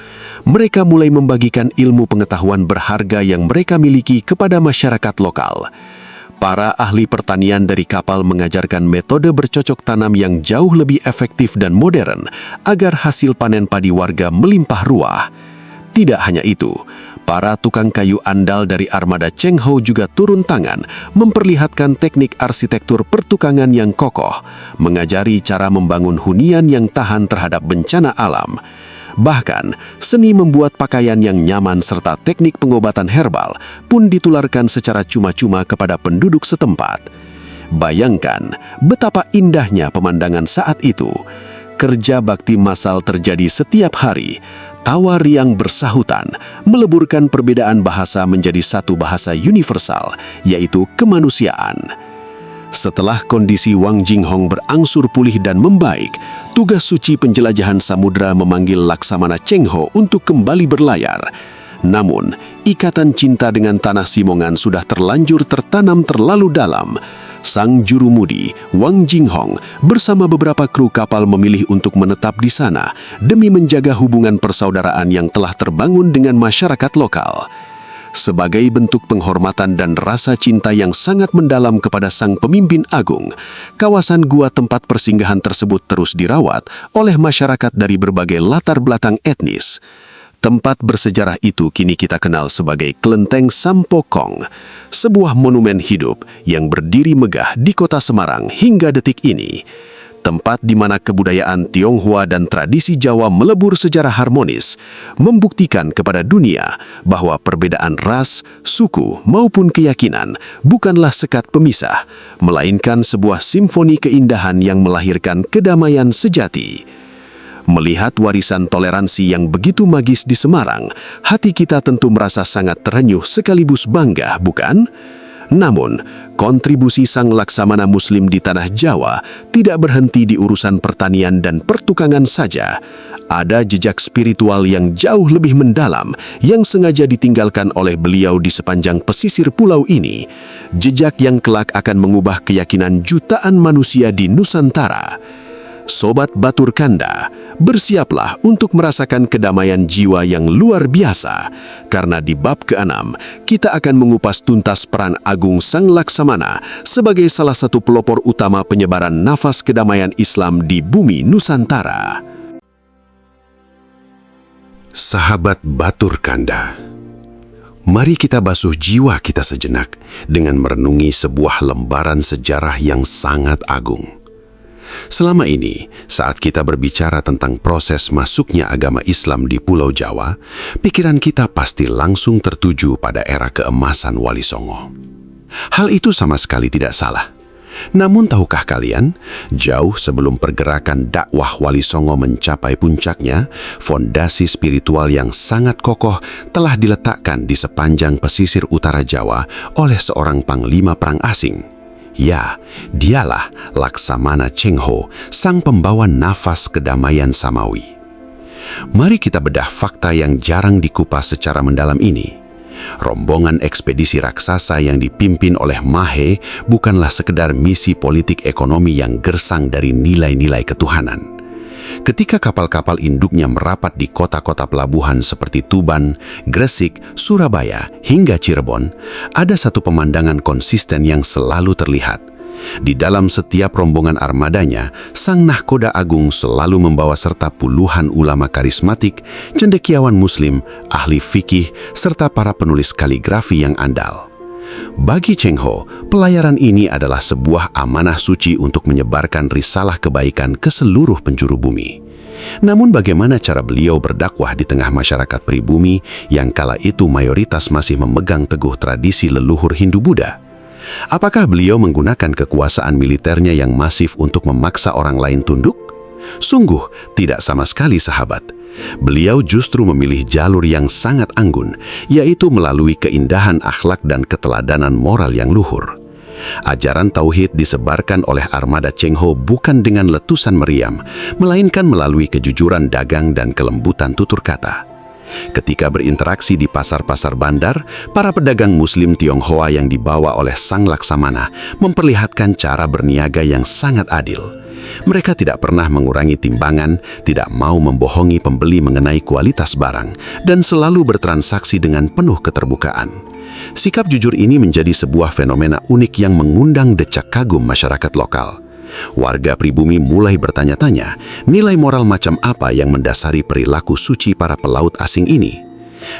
Speaker 3: Mereka mulai membagikan ilmu pengetahuan berharga yang mereka miliki kepada masyarakat lokal. Para ahli pertanian dari kapal mengajarkan metode bercocok tanam yang jauh lebih efektif dan modern agar hasil panen padi warga melimpah ruah. Tidak hanya itu, para tukang kayu andal dari armada Cheng Ho juga turun tangan, memperlihatkan teknik arsitektur pertukangan yang kokoh, mengajari cara membangun hunian yang tahan terhadap bencana alam. Bahkan, seni membuat pakaian yang nyaman serta teknik pengobatan herbal pun ditularkan secara cuma-cuma kepada penduduk setempat. Bayangkan betapa indahnya pemandangan saat itu. Kerja bakti massal terjadi setiap hari. Tawa riang bersahutan, meleburkan perbedaan bahasa menjadi satu bahasa universal, yaitu kemanusiaan. Setelah kondisi Wang Jinghong berangsur pulih dan membaik, tugas suci penjelajahan samudra memanggil Laksamana Cheng Ho untuk kembali berlayar. Namun, ikatan cinta dengan tanah Simongan sudah terlanjur tertanam terlalu dalam. Sang juru mudi, Wang Jinghong, bersama beberapa kru kapal memilih untuk menetap di sana demi menjaga hubungan persaudaraan yang telah terbangun dengan masyarakat lokal. Sebagai bentuk penghormatan dan rasa cinta yang sangat mendalam kepada sang pemimpin agung, kawasan gua tempat persinggahan tersebut terus dirawat oleh masyarakat dari berbagai latar belakang etnis. Tempat bersejarah itu kini kita kenal sebagai Kelenteng Sampokong, sebuah monumen hidup yang berdiri megah di kota Semarang hingga detik ini. Tempat di mana kebudayaan Tionghoa dan tradisi Jawa melebur secara harmonis, membuktikan kepada dunia bahwa perbedaan ras, suku, maupun keyakinan bukanlah sekat pemisah, melainkan sebuah simfoni keindahan yang melahirkan kedamaian sejati. Melihat warisan toleransi yang begitu magis di Semarang, hati kita tentu merasa sangat terenyuh sekaligus bangga, bukan? Namun, kontribusi Sang Laksamana Muslim di tanah Jawa tidak berhenti di urusan pertanian dan pertukangan saja. Ada jejak spiritual yang jauh lebih mendalam yang sengaja ditinggalkan oleh beliau di sepanjang pesisir pulau ini. Jejak yang kelak akan mengubah keyakinan jutaan manusia di Nusantara. Sobat Batur Kanda, bersiaplah untuk merasakan kedamaian jiwa yang luar biasa, karena di bab ke-6, kita akan mengupas tuntas peran Agung Sang Laksamana sebagai salah satu pelopor utama penyebaran nafas kedamaian Islam di bumi Nusantara.
Speaker 2: Sahabat Batur Kanda, mari kita basuh jiwa kita sejenak dengan merenungi sebuah lembaran sejarah yang sangat agung. Selama ini, saat kita berbicara tentang proses masuknya agama Islam di Pulau Jawa, pikiran kita pasti langsung tertuju pada era keemasan Wali Songo. Hal itu sama sekali tidak salah. Namun tahukah kalian, jauh sebelum pergerakan dakwah Wali Songo mencapai puncaknya, fondasi spiritual yang sangat kokoh telah diletakkan di sepanjang pesisir utara Jawa oleh seorang panglima perang asing. Ya, dialah Laksamana Cheng-ho, sang pembawa nafas kedamaian Samawi. Mari kita bedah fakta yang jarang dikupas secara mendalam ini. Rombongan ekspedisi raksasa yang dipimpin oleh Mahe bukanlah sekedar misi politik ekonomi yang gersang dari nilai-nilai ketuhanan. Ketika kapal-kapal induknya merapat di kota-kota pelabuhan seperti Tuban, Gresik, Surabaya, hingga Cirebon, ada satu pemandangan konsisten yang selalu terlihat. Di dalam setiap rombongan armadanya, Sang Nahkoda Agung selalu membawa serta puluhan ulama karismatik, cendekiawan muslim, ahli fikih, serta para penulis kaligrafi yang andal. Bagi Cheng-ho, pelayaran ini adalah sebuah amanah suci untuk menyebarkan risalah kebaikan ke seluruh penjuru bumi. Namun bagaimana cara beliau berdakwah di tengah masyarakat pribumi yang kala itu mayoritas masih memegang teguh tradisi leluhur Hindu-Buddha? Apakah beliau menggunakan kekuasaan militernya yang masif untuk memaksa orang lain tunduk? Sungguh tidak sama sekali, sahabat. Beliau justru memilih jalur yang sangat anggun, yaitu melalui keindahan akhlak dan keteladanan moral yang luhur. Ajaran tauhid disebarkan oleh armada Cheng-ho bukan dengan letusan meriam, melainkan melalui kejujuran dagang dan kelembutan tutur kata. Ketika berinteraksi di pasar-pasar bandar, para pedagang muslim Tionghoa yang dibawa oleh Sang Laksamana memperlihatkan cara berniaga yang sangat adil. Mereka tidak pernah mengurangi timbangan, tidak mau membohongi pembeli mengenai kualitas barang, dan selalu bertransaksi dengan penuh keterbukaan. Sikap jujur ini menjadi sebuah fenomena unik yang mengundang decak kagum masyarakat lokal. Warga pribumi mulai bertanya-tanya, nilai moral macam apa yang mendasari perilaku suci para pelaut asing ini?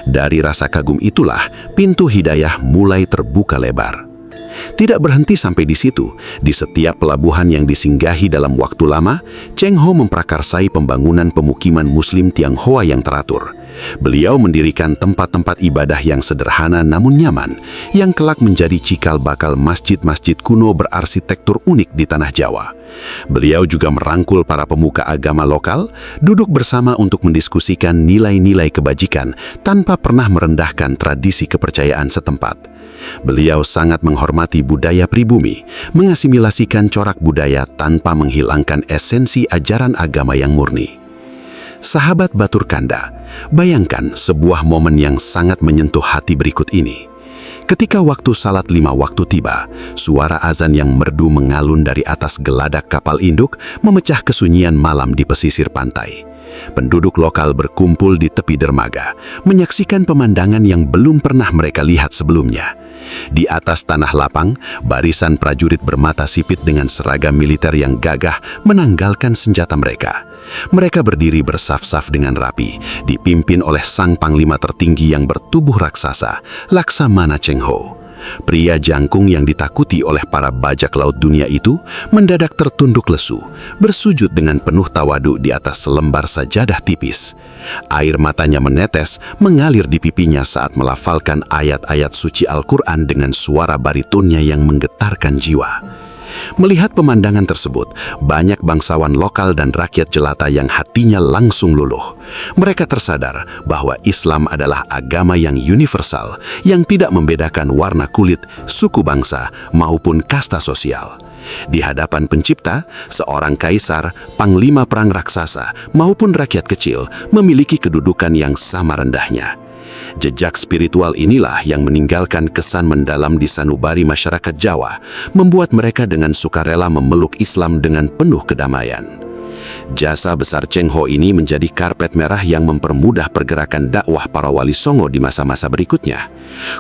Speaker 2: Dari rasa kagum itulah, pintu hidayah mulai terbuka lebar. Tidak berhenti sampai di situ, di setiap pelabuhan yang disinggahi dalam waktu lama, Cheng-ho memprakarsai pembangunan pemukiman muslim Tionghoa yang teratur. Beliau mendirikan tempat-tempat ibadah yang sederhana namun nyaman, yang kelak menjadi cikal bakal masjid-masjid kuno berarsitektur unik di tanah Jawa. Beliau juga merangkul para pemuka agama lokal, duduk bersama untuk mendiskusikan nilai-nilai kebajikan tanpa pernah merendahkan tradisi kepercayaan setempat. Beliau sangat menghormati budaya pribumi, mengasimilasikan corak budaya tanpa menghilangkan esensi ajaran agama yang murni. Sahabat Batur Kanda, bayangkan sebuah momen yang sangat menyentuh hati berikut ini. Ketika waktu salat 5 waktu tiba, suara azan yang merdu mengalun dari atas geladak kapal induk memecah kesunyian malam di pesisir pantai. Penduduk lokal berkumpul di tepi dermaga, menyaksikan pemandangan yang belum pernah mereka lihat sebelumnya. Di atas tanah lapang, barisan prajurit bermata sipit dengan seragam militer yang gagah menanggalkan senjata mereka. Mereka berdiri bersaf-saf dengan rapi, dipimpin oleh sang panglima tertinggi yang bertubuh raksasa, Laksamana Cheng-ho. Pria jangkung yang ditakuti oleh para bajak laut dunia itu mendadak tertunduk lesu, bersujud dengan penuh tawadu di atas selembar sajadah tipis. Air matanya menetes, mengalir di pipinya saat melafalkan ayat-ayat suci Al-Quran dengan suara baritonnya yang menggetarkan jiwa. Melihat pemandangan tersebut, banyak bangsawan lokal dan rakyat jelata yang hatinya langsung luluh. Mereka tersadar bahwa Islam adalah agama yang universal, yang tidak membedakan warna kulit, suku bangsa, maupun kasta sosial. Di hadapan pencipta, seorang kaisar, panglima perang raksasa, maupun rakyat kecil memiliki kedudukan yang sama rendahnya. Jejak spiritual inilah yang meninggalkan kesan mendalam di sanubari masyarakat Jawa, membuat mereka dengan sukarela memeluk Islam dengan penuh kedamaian.
Speaker 4: Jasa besar Cheng Ho ini menjadi karpet merah yang mempermudah pergerakan dakwah para wali Songo di masa-masa berikutnya.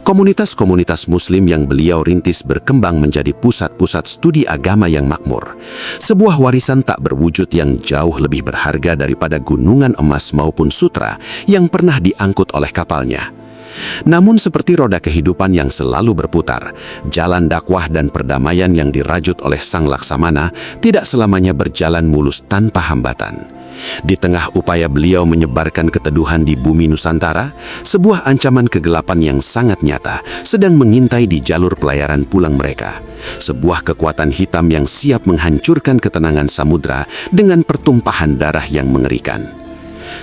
Speaker 4: Komunitas-komunitas Muslim yang beliau rintis berkembang menjadi pusat-pusat studi agama yang makmur. Sebuah warisan tak berwujud yang jauh lebih berharga daripada gunungan emas maupun sutra yang pernah diangkut oleh kapalnya. Namun seperti roda kehidupan yang selalu berputar, jalan dakwah dan perdamaian yang dirajut oleh Sang Laksamana tidak selamanya berjalan mulus tanpa hambatan. Di tengah upaya beliau menyebarkan keteduhan di bumi Nusantara, sebuah ancaman kegelapan yang sangat nyata sedang mengintai di jalur pelayaran pulang mereka. Sebuah kekuatan hitam yang siap menghancurkan ketenangan samudra dengan pertumpahan darah yang mengerikan.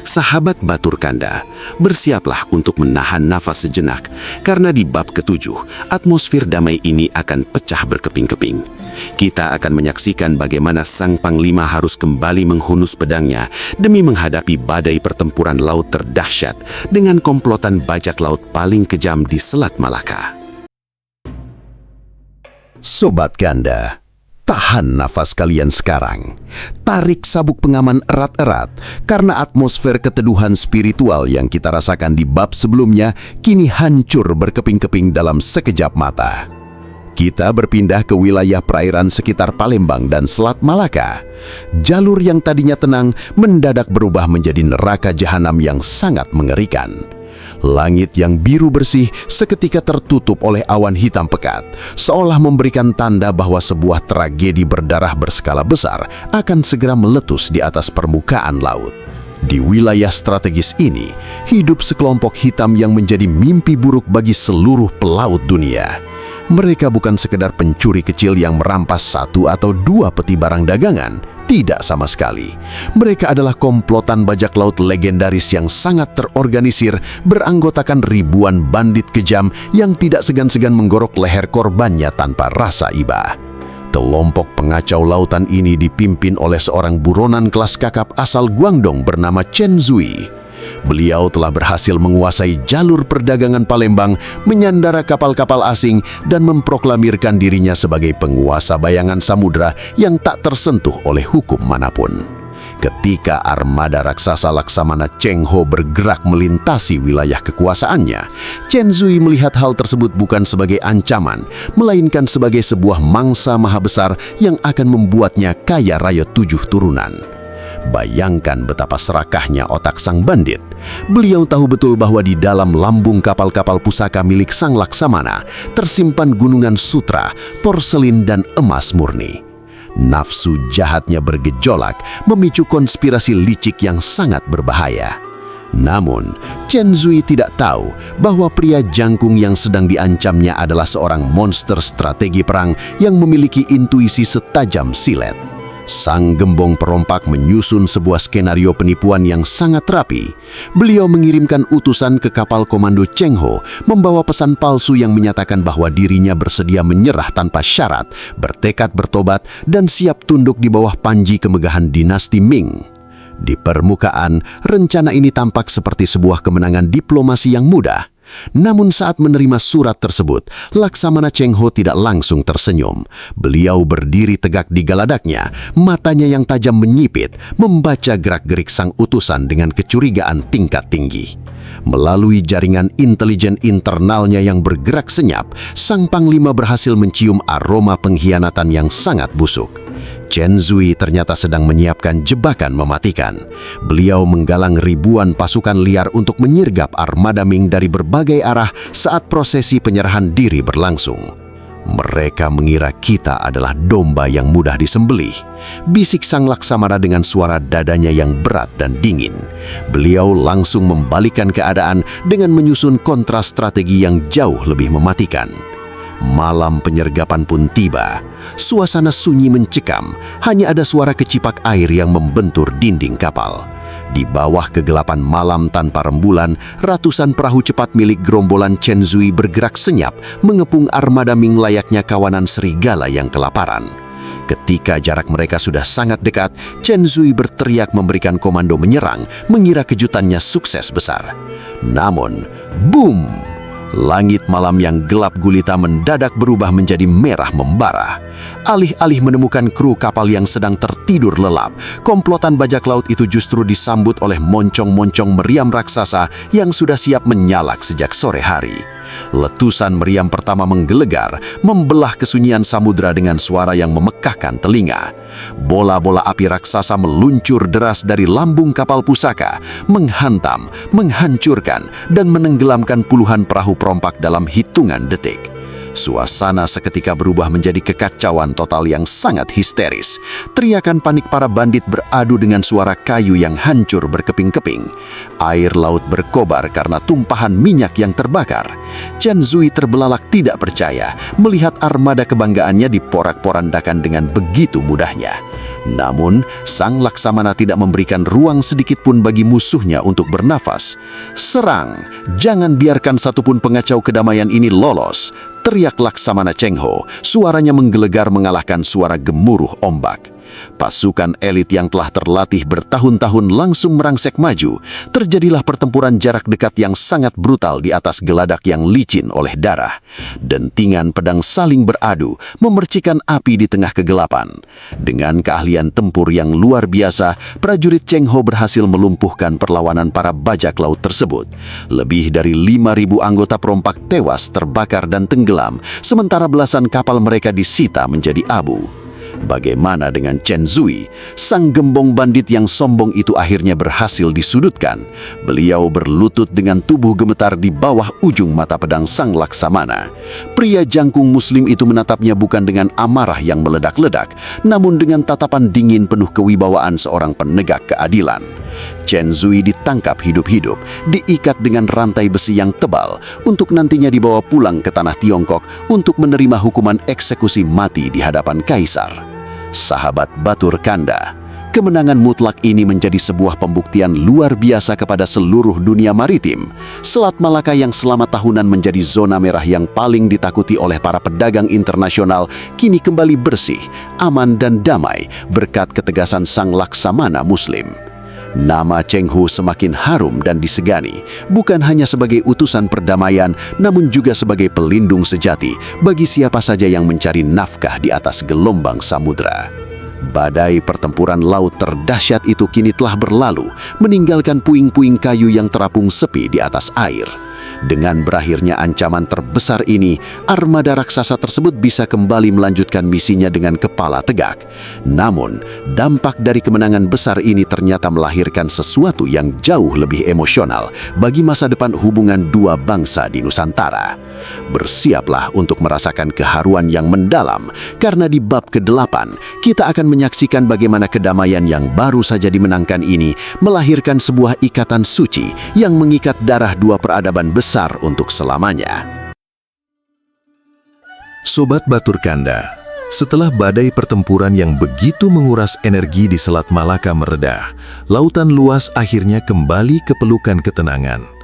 Speaker 4: Sahabat Batur Kanda, bersiaplah untuk menahan nafas sejenak, karena di bab ke-7, atmosfer damai ini akan pecah berkeping-keping. Kita akan menyaksikan bagaimana Sang Panglima harus kembali menghunus pedangnya demi menghadapi badai pertempuran laut terdahsyat dengan komplotan bajak laut paling kejam di Selat Malaka.
Speaker 3: Sobat Ganda, tahan nafas kalian sekarang. Tarik sabuk pengaman erat-erat, karena atmosfer keteduhan spiritual yang kita rasakan di bab sebelumnya kini hancur berkeping-keping dalam sekejap mata. Kita berpindah ke wilayah perairan sekitar Palembang dan Selat Malaka. Jalur yang tadinya tenang mendadak berubah menjadi neraka jahanam yang sangat mengerikan. Langit yang biru bersih seketika tertutup oleh awan hitam pekat, seolah memberikan tanda bahwa sebuah tragedi berdarah berskala besar akan segera meletus di atas permukaan laut. Di wilayah strategis ini, hidup sekelompok hitam yang menjadi mimpi buruk bagi seluruh pelaut dunia. Mereka bukan sekedar pencuri kecil yang merampas 1 atau 2 peti barang dagangan. Tidak sama sekali. Mereka adalah komplotan bajak laut legendaris yang sangat terorganisir, beranggotakan ribuan bandit kejam yang tidak segan-segan menggorok leher korbannya tanpa rasa iba. Kelompok pengacau lautan ini dipimpin oleh seorang buronan kelas kakap asal Guangdong bernama Chen Zui. Beliau telah berhasil menguasai jalur perdagangan Palembang, menyandara kapal-kapal asing, dan memproklamirkan dirinya sebagai penguasa bayangan samudra yang tak tersentuh oleh hukum manapun. Ketika armada raksasa Laksamana Cheng Ho bergerak melintasi wilayah kekuasaannya, Chen Zui melihat hal tersebut bukan sebagai ancaman, melainkan sebagai sebuah mangsa maha besar yang akan membuatnya kaya raya 7 turunan. Bayangkan betapa serakahnya otak sang bandit. Beliau tahu betul bahwa di dalam lambung kapal-kapal pusaka milik Sang Laksamana tersimpan gunungan sutra, porselin, dan emas murni. Nafsu jahatnya bergejolak, memicu konspirasi licik yang sangat berbahaya. Namun, Chen Zui tidak tahu bahwa pria jangkung yang sedang diancamnya adalah seorang monster strategi perang yang memiliki intuisi setajam silet. Sang gembong perompak menyusun sebuah skenario penipuan yang sangat rapi. Beliau mengirimkan utusan ke kapal komando Cheng Ho, membawa pesan palsu yang menyatakan bahwa dirinya bersedia menyerah tanpa syarat, bertekad bertobat, dan siap tunduk di bawah panji kemegahan dinasti Ming. Di permukaan, rencana ini tampak seperti sebuah kemenangan diplomasi yang mudah. Namun saat menerima surat tersebut, Laksamana Cheng Ho tidak langsung tersenyum. Beliau berdiri tegak di galadaknya, matanya yang tajam menyipit, membaca gerak-gerik sang utusan dengan kecurigaan tingkat tinggi. Melalui jaringan intelijen internalnya yang bergerak senyap, sang panglima berhasil mencium aroma pengkhianatan yang sangat busuk. Chen Zui ternyata sedang menyiapkan jebakan mematikan. Beliau menggalang ribuan pasukan liar untuk menyergap armada Ming dari berbagai arah saat prosesi penyerahan diri berlangsung. Mereka mengira kita adalah domba yang mudah disembelih, bisik Sang Laksamana dengan suara dadanya yang berat dan dingin. Beliau langsung membalikkan keadaan dengan menyusun kontra strategi yang jauh lebih mematikan. Malam penyergapan pun tiba. Suasana sunyi mencekam, hanya ada suara kecipak air yang membentur dinding kapal. Di bawah kegelapan malam tanpa rembulan, ratusan perahu cepat milik gerombolan Chen Zui bergerak senyap, mengepung armada Ming layaknya kawanan serigala yang kelaparan. Ketika jarak mereka sudah sangat dekat, Chen Zui berteriak memberikan komando menyerang, mengira kejutannya sukses besar. Namun, boom! Langit malam yang gelap gulita mendadak berubah menjadi merah membara. Alih-alih menemukan kru kapal yang sedang tertidur lelap, komplotan bajak laut itu justru disambut oleh moncong-moncong meriam raksasa yang sudah siap menyalak sejak sore hari. Letusan meriam pertama menggelegar, membelah kesunyian samudra dengan suara yang memekakkan telinga. Bola-bola api raksasa meluncur deras dari lambung kapal pusaka, menghantam, menghancurkan, dan menenggelamkan puluhan perahu perompak dalam hitungan detik. Suasana seketika berubah menjadi kekacauan total yang sangat histeris. Teriakan panik para bandit beradu dengan suara kayu yang hancur berkeping-keping. Air laut berkobar karena tumpahan minyak yang terbakar. Chen Zui terbelalak tidak percaya melihat armada kebanggaannya diporak-porandakan dengan begitu mudahnya. Namun, sang Laksamana tidak memberikan ruang sedikit pun bagi musuhnya untuk bernafas. "Serang! Jangan biarkan satupun pengacau kedamaian ini lolos!" teriak Laksamana Cheng Ho. Suaranya menggelegar mengalahkan suara gemuruh ombak. Pasukan elit yang telah terlatih bertahun-tahun langsung merangsek maju. Terjadilah pertempuran jarak dekat yang sangat brutal di atas geladak yang licin oleh darah. Dentingan pedang saling beradu, memercikan api di tengah kegelapan. Dengan keahlian tempur yang luar biasa, prajurit Cheng Ho berhasil melumpuhkan perlawanan para bajak laut tersebut. Lebih dari 5.000 anggota perompak tewas, terbakar dan tenggelam, sementara belasan kapal mereka disita menjadi abu. Bagaimana dengan Chen Zui? Sang gembong bandit yang sombong itu akhirnya berhasil disudutkan. Beliau berlutut dengan tubuh gemetar di bawah ujung mata pedang sang Laksamana. Pria jangkung muslim itu menatapnya bukan dengan amarah yang meledak-ledak, namun dengan tatapan dingin penuh kewibawaan seorang penegak keadilan. Chen Zui ditangkap hidup-hidup, diikat dengan rantai besi yang tebal, untuk nantinya dibawa pulang ke tanah Tiongkok untuk menerima hukuman eksekusi mati di hadapan kaisar. Sahabat Batur Kanda, kemenangan mutlak ini menjadi sebuah pembuktian luar biasa kepada seluruh dunia maritim. Selat Malaka yang selama tahunan menjadi zona merah yang paling ditakuti oleh para pedagang internasional kini kembali bersih, aman dan damai berkat ketegasan sang Laksamana Muslim. Nama Cheng Ho semakin harum dan disegani, bukan hanya sebagai utusan perdamaian, namun juga sebagai pelindung sejati bagi siapa saja yang mencari nafkah di atas gelombang samudra. Badai pertempuran laut terdahsyat itu kini telah berlalu, meninggalkan puing-puing kayu yang terapung sepi di atas air. Dengan berakhirnya ancaman terbesar ini, armada raksasa tersebut bisa kembali melanjutkan misinya dengan kepala tegak. Namun, dampak dari kemenangan besar ini ternyata melahirkan sesuatu yang jauh lebih emosional bagi masa depan hubungan dua bangsa di Nusantara. Bersiaplah untuk merasakan keharuan yang mendalam, karena di bab ke-8 kita akan menyaksikan bagaimana kedamaian yang baru saja dimenangkan ini melahirkan sebuah ikatan suci yang mengikat darah dua peradaban besar untuk selamanya.
Speaker 2: Sobat Batur Kanda, setelah badai pertempuran yang begitu menguras energi di Selat Malaka mereda, lautan luas akhirnya kembali ke pelukan ketenangan.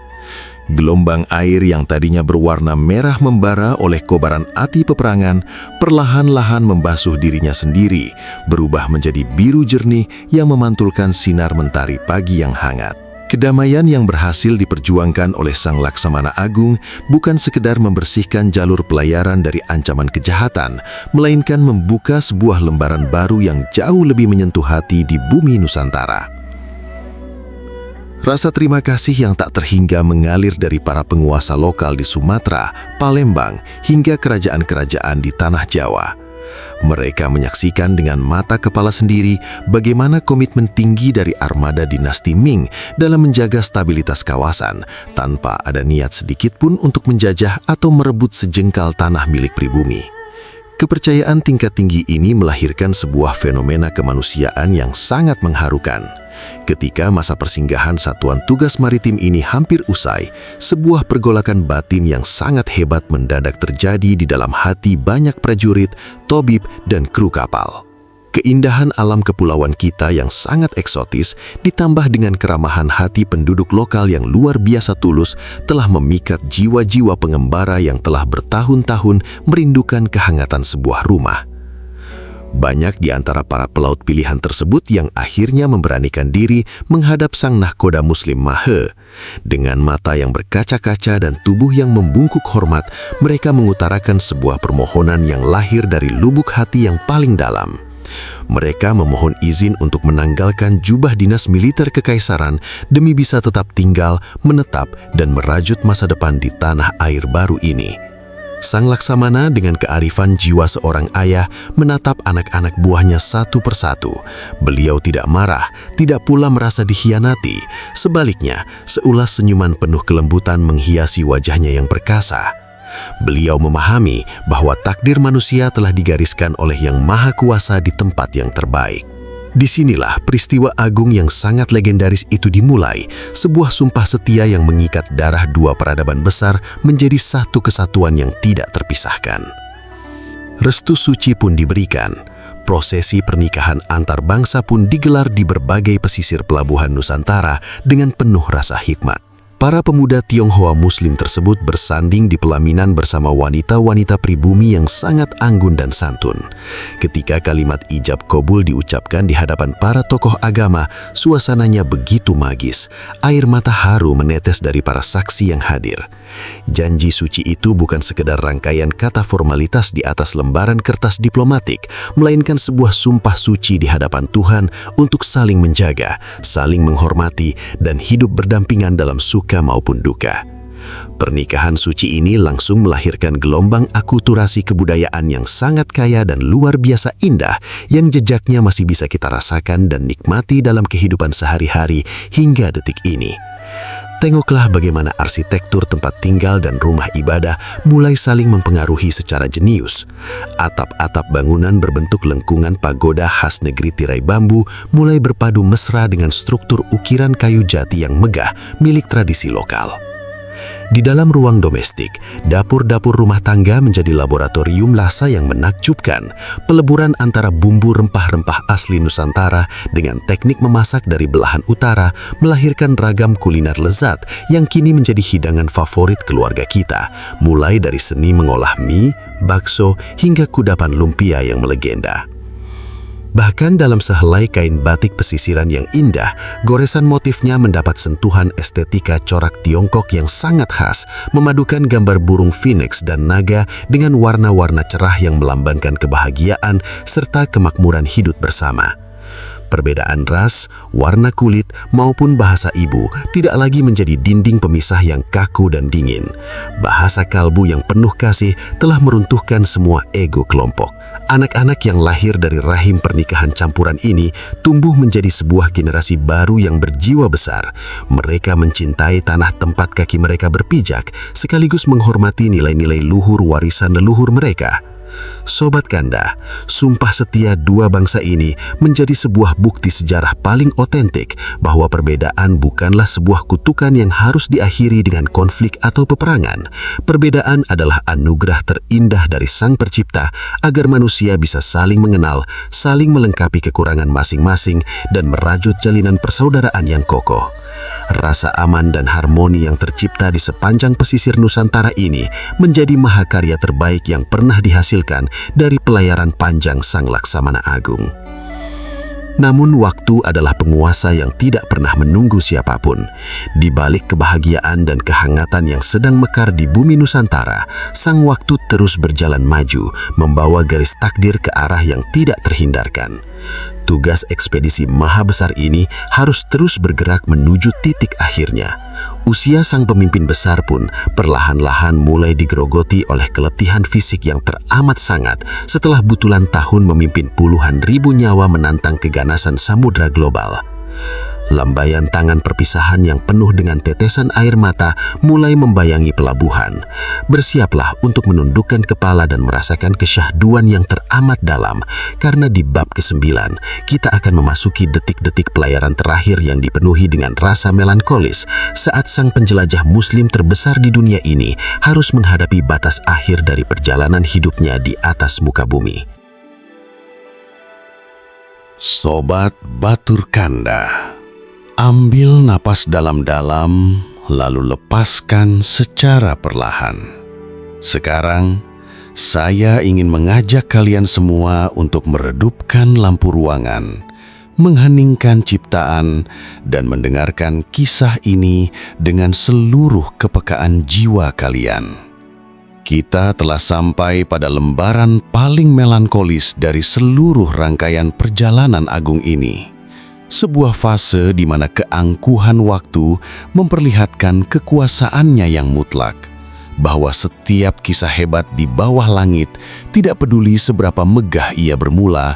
Speaker 2: Gelombang air yang tadinya berwarna merah membara oleh kobaran api peperangan perlahan-lahan membasuh dirinya sendiri, berubah menjadi biru jernih yang memantulkan sinar mentari pagi yang hangat. Kedamaian yang berhasil diperjuangkan oleh sang Laksamana Agung bukan sekedar membersihkan jalur pelayaran dari ancaman kejahatan, melainkan membuka sebuah lembaran baru yang jauh lebih menyentuh hati di bumi Nusantara. Rasa terima kasih yang tak terhingga mengalir dari para penguasa lokal di Sumatera, Palembang, hingga kerajaan-kerajaan di tanah Jawa. Mereka menyaksikan dengan mata kepala sendiri bagaimana komitmen tinggi dari armada dinasti Ming dalam menjaga stabilitas kawasan, tanpa ada niat sedikit pun untuk menjajah atau merebut sejengkal tanah milik pribumi. Kepercayaan tingkat tinggi ini melahirkan sebuah fenomena kemanusiaan yang sangat mengharukan. Ketika masa persinggahan Satuan Tugas Maritim ini hampir usai, sebuah pergolakan batin yang sangat hebat mendadak terjadi di dalam hati banyak prajurit, tobib, dan kru kapal. Keindahan alam kepulauan kita yang sangat eksotis ditambah dengan keramahan hati penduduk lokal yang luar biasa tulus telah memikat jiwa-jiwa pengembara yang telah bertahun-tahun merindukan kehangatan sebuah rumah.
Speaker 3: Banyak di antara para pelaut pilihan tersebut yang akhirnya memberanikan diri menghadap sang nahkoda Muslim Mahe. Dengan mata yang berkaca-kaca dan tubuh yang membungkuk hormat, mereka mengutarakan sebuah permohonan yang lahir dari lubuk hati yang paling dalam. Mereka memohon izin untuk menanggalkan jubah dinas militer kekaisaran demi bisa tetap tinggal, menetap, dan merajut masa depan di tanah air baru ini. Sang Laksamana dengan kearifan jiwa seorang ayah menatap anak-anak buahnya satu persatu. Beliau tidak marah, tidak pula merasa dikhianati. Sebaliknya, seulas senyuman penuh kelembutan menghiasi wajahnya yang perkasa. Beliau memahami bahwa takdir manusia telah digariskan oleh Yang Maha Kuasa di tempat yang terbaik. Disinilah peristiwa agung yang sangat legendaris itu dimulai, sebuah sumpah setia yang mengikat darah dua peradaban besar menjadi satu kesatuan yang tidak terpisahkan. Restu suci pun diberikan. Prosesi pernikahan antar bangsa pun digelar di berbagai pesisir pelabuhan Nusantara dengan penuh rasa hikmat. Para pemuda Tionghoa Muslim tersebut bersanding di pelaminan bersama wanita-wanita pribumi yang sangat anggun dan santun. Ketika kalimat ijab kabul diucapkan di hadapan para tokoh agama, suasananya begitu magis. Air mata haru menetes dari para saksi yang hadir. Janji suci itu bukan sekedar rangkaian kata formalitas di atas lembaran kertas diplomatik, melainkan sebuah sumpah suci di hadapan Tuhan untuk saling menjaga, saling menghormati, dan hidup berdampingan dalam suka maupun duka. Pernikahan suci ini langsung melahirkan gelombang akulturasi kebudayaan yang sangat kaya dan luar biasa indah yang jejaknya masih bisa kita rasakan dan nikmati dalam kehidupan sehari-hari hingga detik ini. Tengoklah bagaimana arsitektur tempat tinggal dan rumah ibadah mulai saling mempengaruhi secara jenius. Atap-atap bangunan berbentuk lengkungan pagoda khas negeri tirai bambu mulai berpadu mesra dengan struktur ukiran kayu jati yang megah milik tradisi lokal. Di dalam ruang domestik, dapur-dapur rumah tangga menjadi laboratorium rasa yang menakjubkan. Peleburan antara bumbu rempah-rempah asli Nusantara dengan teknik memasak dari belahan utara melahirkan ragam kuliner lezat yang kini menjadi hidangan favorit keluarga kita, mulai dari seni mengolah mie, bakso, hingga kudapan lumpia yang melegenda. Bahkan dalam sehelai kain batik pesisiran yang indah, goresan motifnya mendapat sentuhan estetika corak Tiongkok yang sangat khas, memadukan gambar burung phoenix dan naga dengan warna-warna cerah yang melambangkan kebahagiaan serta kemakmuran hidup bersama. Perbedaan ras, warna kulit, maupun bahasa ibu tidak lagi menjadi dinding pemisah yang kaku dan dingin. Bahasa kalbu yang penuh kasih telah meruntuhkan semua ego kelompok. Anak-anak yang lahir dari rahim pernikahan campuran ini tumbuh menjadi sebuah generasi baru yang berjiwa besar. Mereka mencintai tanah tempat kaki mereka berpijak, sekaligus menghormati nilai-nilai luhur warisan leluhur mereka. Sobat Kanda, sumpah setia dua bangsa ini menjadi sebuah bukti sejarah paling otentik bahwa perbedaan bukanlah sebuah kutukan yang harus diakhiri dengan konflik atau peperangan. Perbedaan adalah anugerah terindah dari Sang Pencipta agar manusia bisa saling mengenal, saling melengkapi kekurangan masing-masing, dan merajut jalinan persaudaraan yang kokoh. Rasa aman dan harmoni yang tercipta di sepanjang pesisir Nusantara ini menjadi mahakarya terbaik yang pernah dihasilkan dari pelayaran panjang Sang Laksamana Agung. Namun waktu adalah penguasa yang tidak pernah menunggu siapapun. Di balik kebahagiaan dan kehangatan yang sedang mekar di bumi Nusantara, sang waktu terus berjalan maju, membawa garis takdir ke arah yang tidak terhindarkan. Tugas ekspedisi maha besar ini harus terus bergerak menuju titik akhirnya. Usia sang pemimpin besar pun perlahan-lahan mulai digerogoti oleh keletihan fisik yang teramat sangat setelah butulan tahun memimpin puluhan ribu nyawa menantang keganasan samudra global. Lambaian tangan perpisahan yang penuh dengan tetesan air mata mulai membayangi pelabuhan. Bersiaplah untuk menundukkan kepala dan merasakan kesyahduan yang teramat dalam, karena di bab ke-9 kita akan memasuki detik-detik pelayaran terakhir yang dipenuhi dengan rasa melankolis saat sang penjelajah muslim terbesar di dunia ini harus menghadapi batas akhir dari perjalanan hidupnya di atas muka bumi.
Speaker 5: Sobat Batur Kanda, ambil napas dalam-dalam, lalu lepaskan secara perlahan. Sekarang, Saya ingin mengajak kalian semua untuk meredupkan lampu ruangan, mengheningkan ciptaan, dan mendengarkan kisah ini dengan seluruh kepekaan jiwa kalian. Kita telah sampai pada lembaran paling melankolis dari seluruh rangkaian perjalanan agung ini. Sebuah fase di mana keangkuhan waktu memperlihatkan kekuasaannya yang mutlak, bahwa setiap kisah hebat di bawah langit, tidak peduli seberapa megah ia bermula,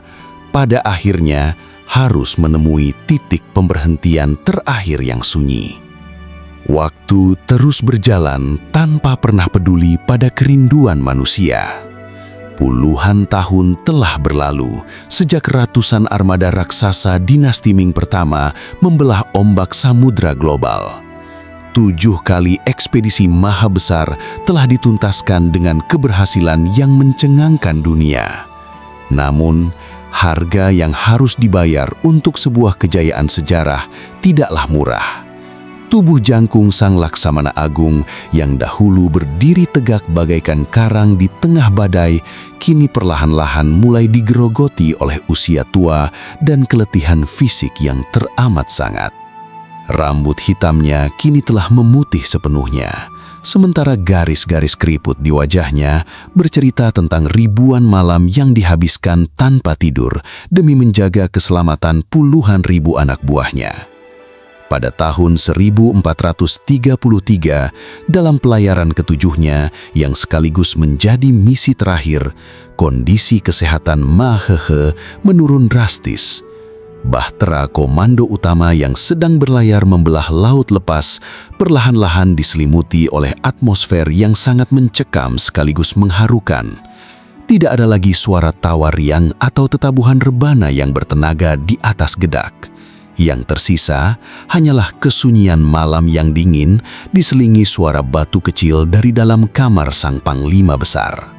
Speaker 5: pada akhirnya harus menemui titik pemberhentian terakhir yang sunyi. Waktu terus berjalan tanpa pernah peduli pada kerinduan manusia. Puluhan tahun telah berlalu sejak ratusan armada raksasa dinasti Ming pertama membelah ombak samudra global. 7 kali ekspedisi maha besar telah dituntaskan dengan keberhasilan yang mencengangkan dunia. Namun, harga yang harus dibayar untuk sebuah kejayaan sejarah tidaklah murah. Tubuh jangkung Sang Laksamana Agung yang dahulu berdiri tegak bagaikan karang di tengah badai, kini perlahan-lahan mulai digerogoti oleh usia tua dan keletihan fisik yang teramat sangat. Rambut hitamnya kini telah memutih sepenuhnya, sementara garis-garis keriput di wajahnya bercerita tentang ribuan malam yang dihabiskan tanpa tidur demi menjaga keselamatan puluhan ribu anak buahnya. Pada tahun 1433, dalam pelayaran ketujuhnya yang sekaligus menjadi misi terakhir, kondisi kesehatan Ma Hehe menurun drastis. Bahtera komando utama yang sedang berlayar membelah laut lepas perlahan-lahan diselimuti oleh atmosfer yang sangat mencekam sekaligus mengharukan. Tidak ada lagi suara tawa riang atau tetabuhan rebana yang bertenaga di atas gedak. Yang tersisa hanyalah kesunyian malam yang dingin diselingi suara batu kecil dari dalam kamar sang panglima besar.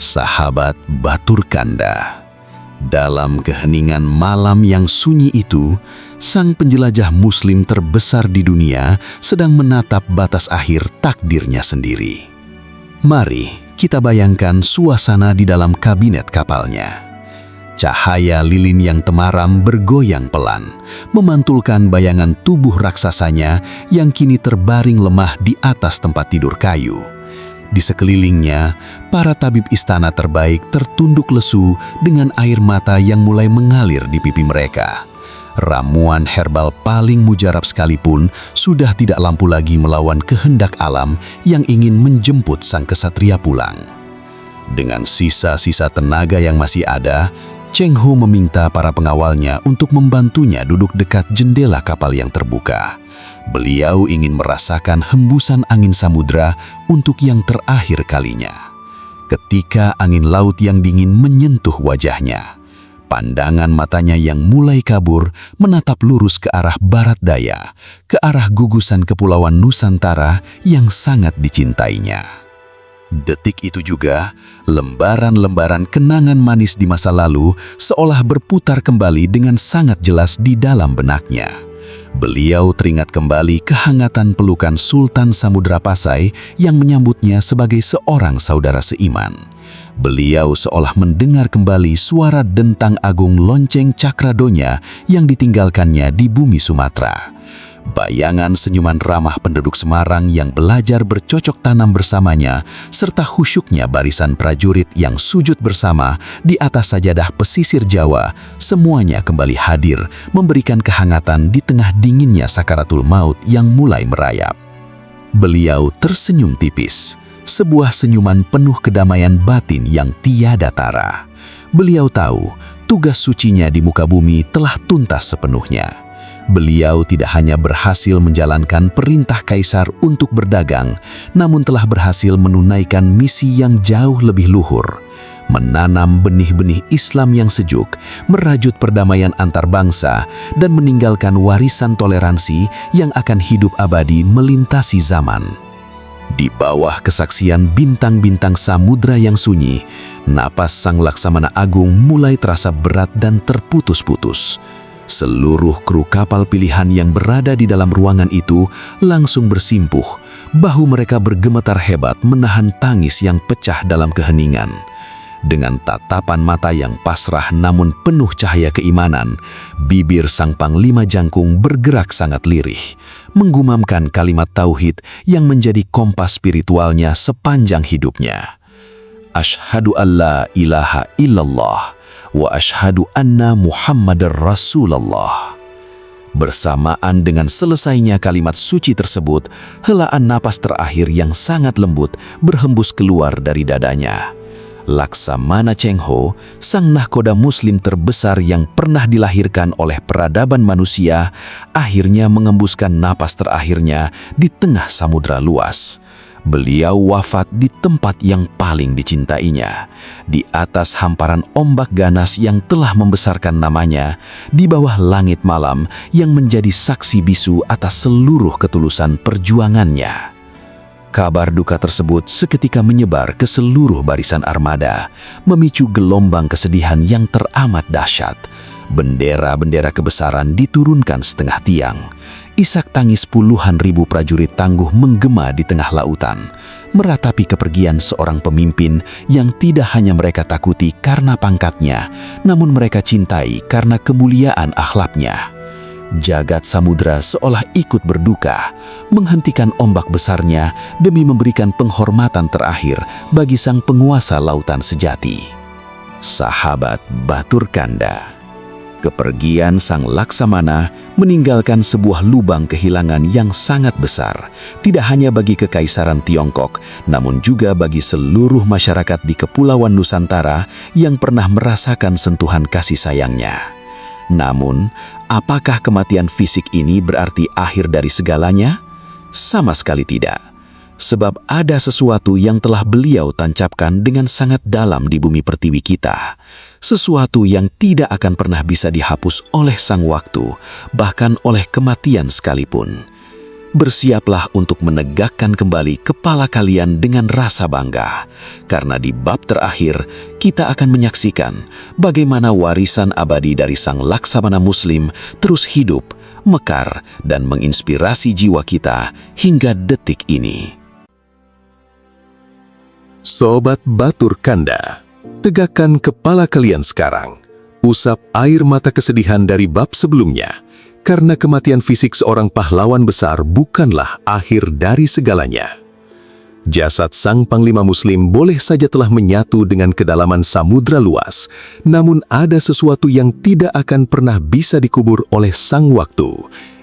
Speaker 5: Sahabat Batur Kanda. Dalam keheningan malam yang sunyi itu, sang penjelajah muslim terbesar di dunia sedang menatap batas akhir takdirnya sendiri. Mari kita bayangkan suasana di dalam kabinet kapalnya. Cahaya lilin yang temaram bergoyang pelan, memantulkan bayangan tubuh raksasanya yang kini terbaring lemah di atas tempat tidur kayu. Di sekelilingnya, para tabib istana terbaik tertunduk lesu dengan air mata yang mulai mengalir di pipi mereka. Ramuan herbal paling mujarab sekalipun sudah tidak lampu lagi melawan kehendak alam yang ingin menjemput sang kesatria pulang. Dengan sisa-sisa tenaga yang masih ada, Cheng Ho meminta para pengawalnya untuk membantunya duduk dekat jendela kapal yang terbuka. Beliau ingin merasakan hembusan angin samudra untuk yang terakhir kalinya. Ketika angin laut yang dingin menyentuh wajahnya, pandangan matanya yang mulai kabur menatap lurus ke arah barat daya, ke arah gugusan kepulauan Nusantara yang sangat dicintainya. Detik itu juga, lembaran-lembaran kenangan manis di masa lalu seolah berputar kembali dengan sangat jelas di dalam benaknya. Beliau teringat kembali kehangatan pelukan Sultan Samudra Pasai yang menyambutnya sebagai seorang saudara seiman. Beliau seolah mendengar kembali suara dentang agung lonceng Cakradonya yang ditinggalkannya di bumi Sumatera. Bayangan senyuman ramah penduduk Semarang yang belajar bercocok tanam bersamanya, serta khusyuknya barisan prajurit yang sujud bersama di atas sajadah pesisir Jawa, semuanya kembali hadir, memberikan kehangatan di tengah dinginnya sakaratul maut yang mulai merayap. Beliau tersenyum tipis, sebuah senyuman penuh kedamaian batin yang tiada tara. Beliau tahu, tugas sucinya di muka bumi telah tuntas sepenuhnya. Beliau tidak hanya berhasil menjalankan perintah kaisar untuk berdagang, namun telah berhasil menunaikan misi yang jauh lebih luhur, menanam benih-benih Islam yang sejuk, merajut perdamaian antar bangsa, dan meninggalkan warisan toleransi yang akan hidup abadi melintasi zaman. Di bawah kesaksian bintang-bintang samudra yang sunyi, napas Sang Laksamana Agung mulai terasa berat dan terputus-putus. Seluruh kru kapal pilihan yang berada di dalam ruangan itu langsung bersimpuh, bahu mereka bergemetar hebat menahan tangis yang pecah dalam keheningan. Dengan tatapan mata yang pasrah namun penuh cahaya keimanan, bibir sang Panglima Jangkung bergerak sangat lirih, menggumamkan kalimat tauhid yang menjadi kompas spiritualnya sepanjang hidupnya. Asyhadu alla ilaha illallah wa asyhadu anna Muhammadar Rasulullah. Bersamaan dengan selesainya kalimat suci tersebut, helaan napas terakhir yang sangat lembut berhembus keluar dari dadanya. Laksamana Cheng Ho, sang nahkoda muslim terbesar yang pernah dilahirkan oleh peradaban manusia, akhirnya mengembuskan napas terakhirnya di tengah samudra luas. Beliau wafat di tempat yang paling dicintainya, di atas hamparan ombak ganas yang telah membesarkan namanya, di bawah langit malam yang menjadi saksi bisu atas seluruh ketulusan perjuangannya. Kabar duka tersebut seketika menyebar ke seluruh barisan armada, memicu gelombang kesedihan yang teramat dahsyat. Bendera-bendera kebesaran diturunkan setengah tiang. Isak tangis puluhan ribu prajurit tangguh menggema di tengah lautan, meratapi kepergian seorang pemimpin yang tidak hanya mereka takuti karena pangkatnya, namun mereka cintai karena kemuliaan akhlaknya. Jagat samudra seolah ikut berduka, menghentikan ombak besarnya demi memberikan penghormatan terakhir bagi sang penguasa lautan sejati. Sahabat Batur Kanda, kepergian sang Laksamana meninggalkan sebuah lubang kehilangan yang sangat besar, tidak hanya bagi Kekaisaran Tiongkok, namun juga bagi seluruh masyarakat di Kepulauan Nusantara yang pernah merasakan sentuhan kasih sayangnya. Namun, apakah kematian fisik ini berarti akhir dari segalanya? Sama sekali tidak. Sebab ada sesuatu yang telah beliau tancapkan dengan sangat dalam di bumi pertiwi kita. Sesuatu yang tidak akan pernah bisa dihapus oleh sang waktu, bahkan oleh kematian sekalipun. Bersiaplah untuk menegakkan kembali kepala kalian dengan rasa bangga, karena di bab terakhir kita akan menyaksikan bagaimana warisan abadi dari sang Laksamana Muslim terus hidup, mekar, dan menginspirasi jiwa kita hingga detik ini.
Speaker 1: Sobat Batur Kanda, tegakkan kepala kalian sekarang. Usap air mata kesedihan dari bab sebelumnya, karena kematian fisik seorang pahlawan besar bukanlah akhir dari segalanya. Jasad sang Panglima Muslim boleh saja telah menyatu dengan kedalaman samudra luas, namun ada sesuatu yang tidak akan pernah bisa dikubur oleh sang waktu,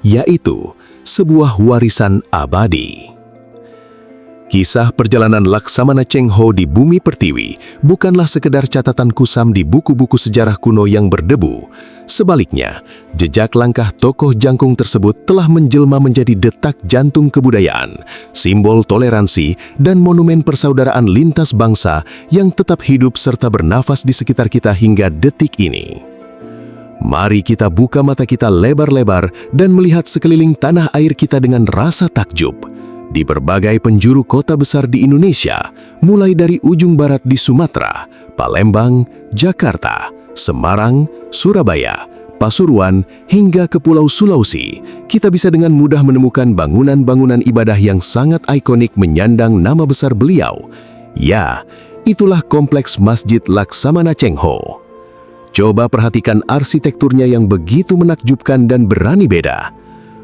Speaker 1: yaitu sebuah warisan abadi. Kisah perjalanan Laksamana Cheng Ho di bumi pertiwi bukanlah sekedar catatan kusam di buku-buku sejarah kuno yang berdebu. Sebaliknya, jejak langkah tokoh jangkung tersebut telah menjelma menjadi detak jantung kebudayaan, simbol toleransi, dan monumen persaudaraan lintas bangsa yang tetap hidup serta bernafas di sekitar kita hingga detik ini. Mari kita buka mata kita lebar-lebar dan melihat sekeliling tanah air kita dengan rasa takjub. Di berbagai penjuru kota besar di Indonesia, mulai dari ujung barat di Sumatera, Palembang, Jakarta, Semarang, Surabaya, Pasuruan, hingga ke Pulau Sulawesi, kita bisa dengan mudah menemukan bangunan-bangunan ibadah yang sangat ikonik menyandang nama besar beliau. Ya, itulah kompleks Masjid Laksamana Cheng Ho. Coba perhatikan arsitekturnya yang begitu menakjubkan dan berani beda.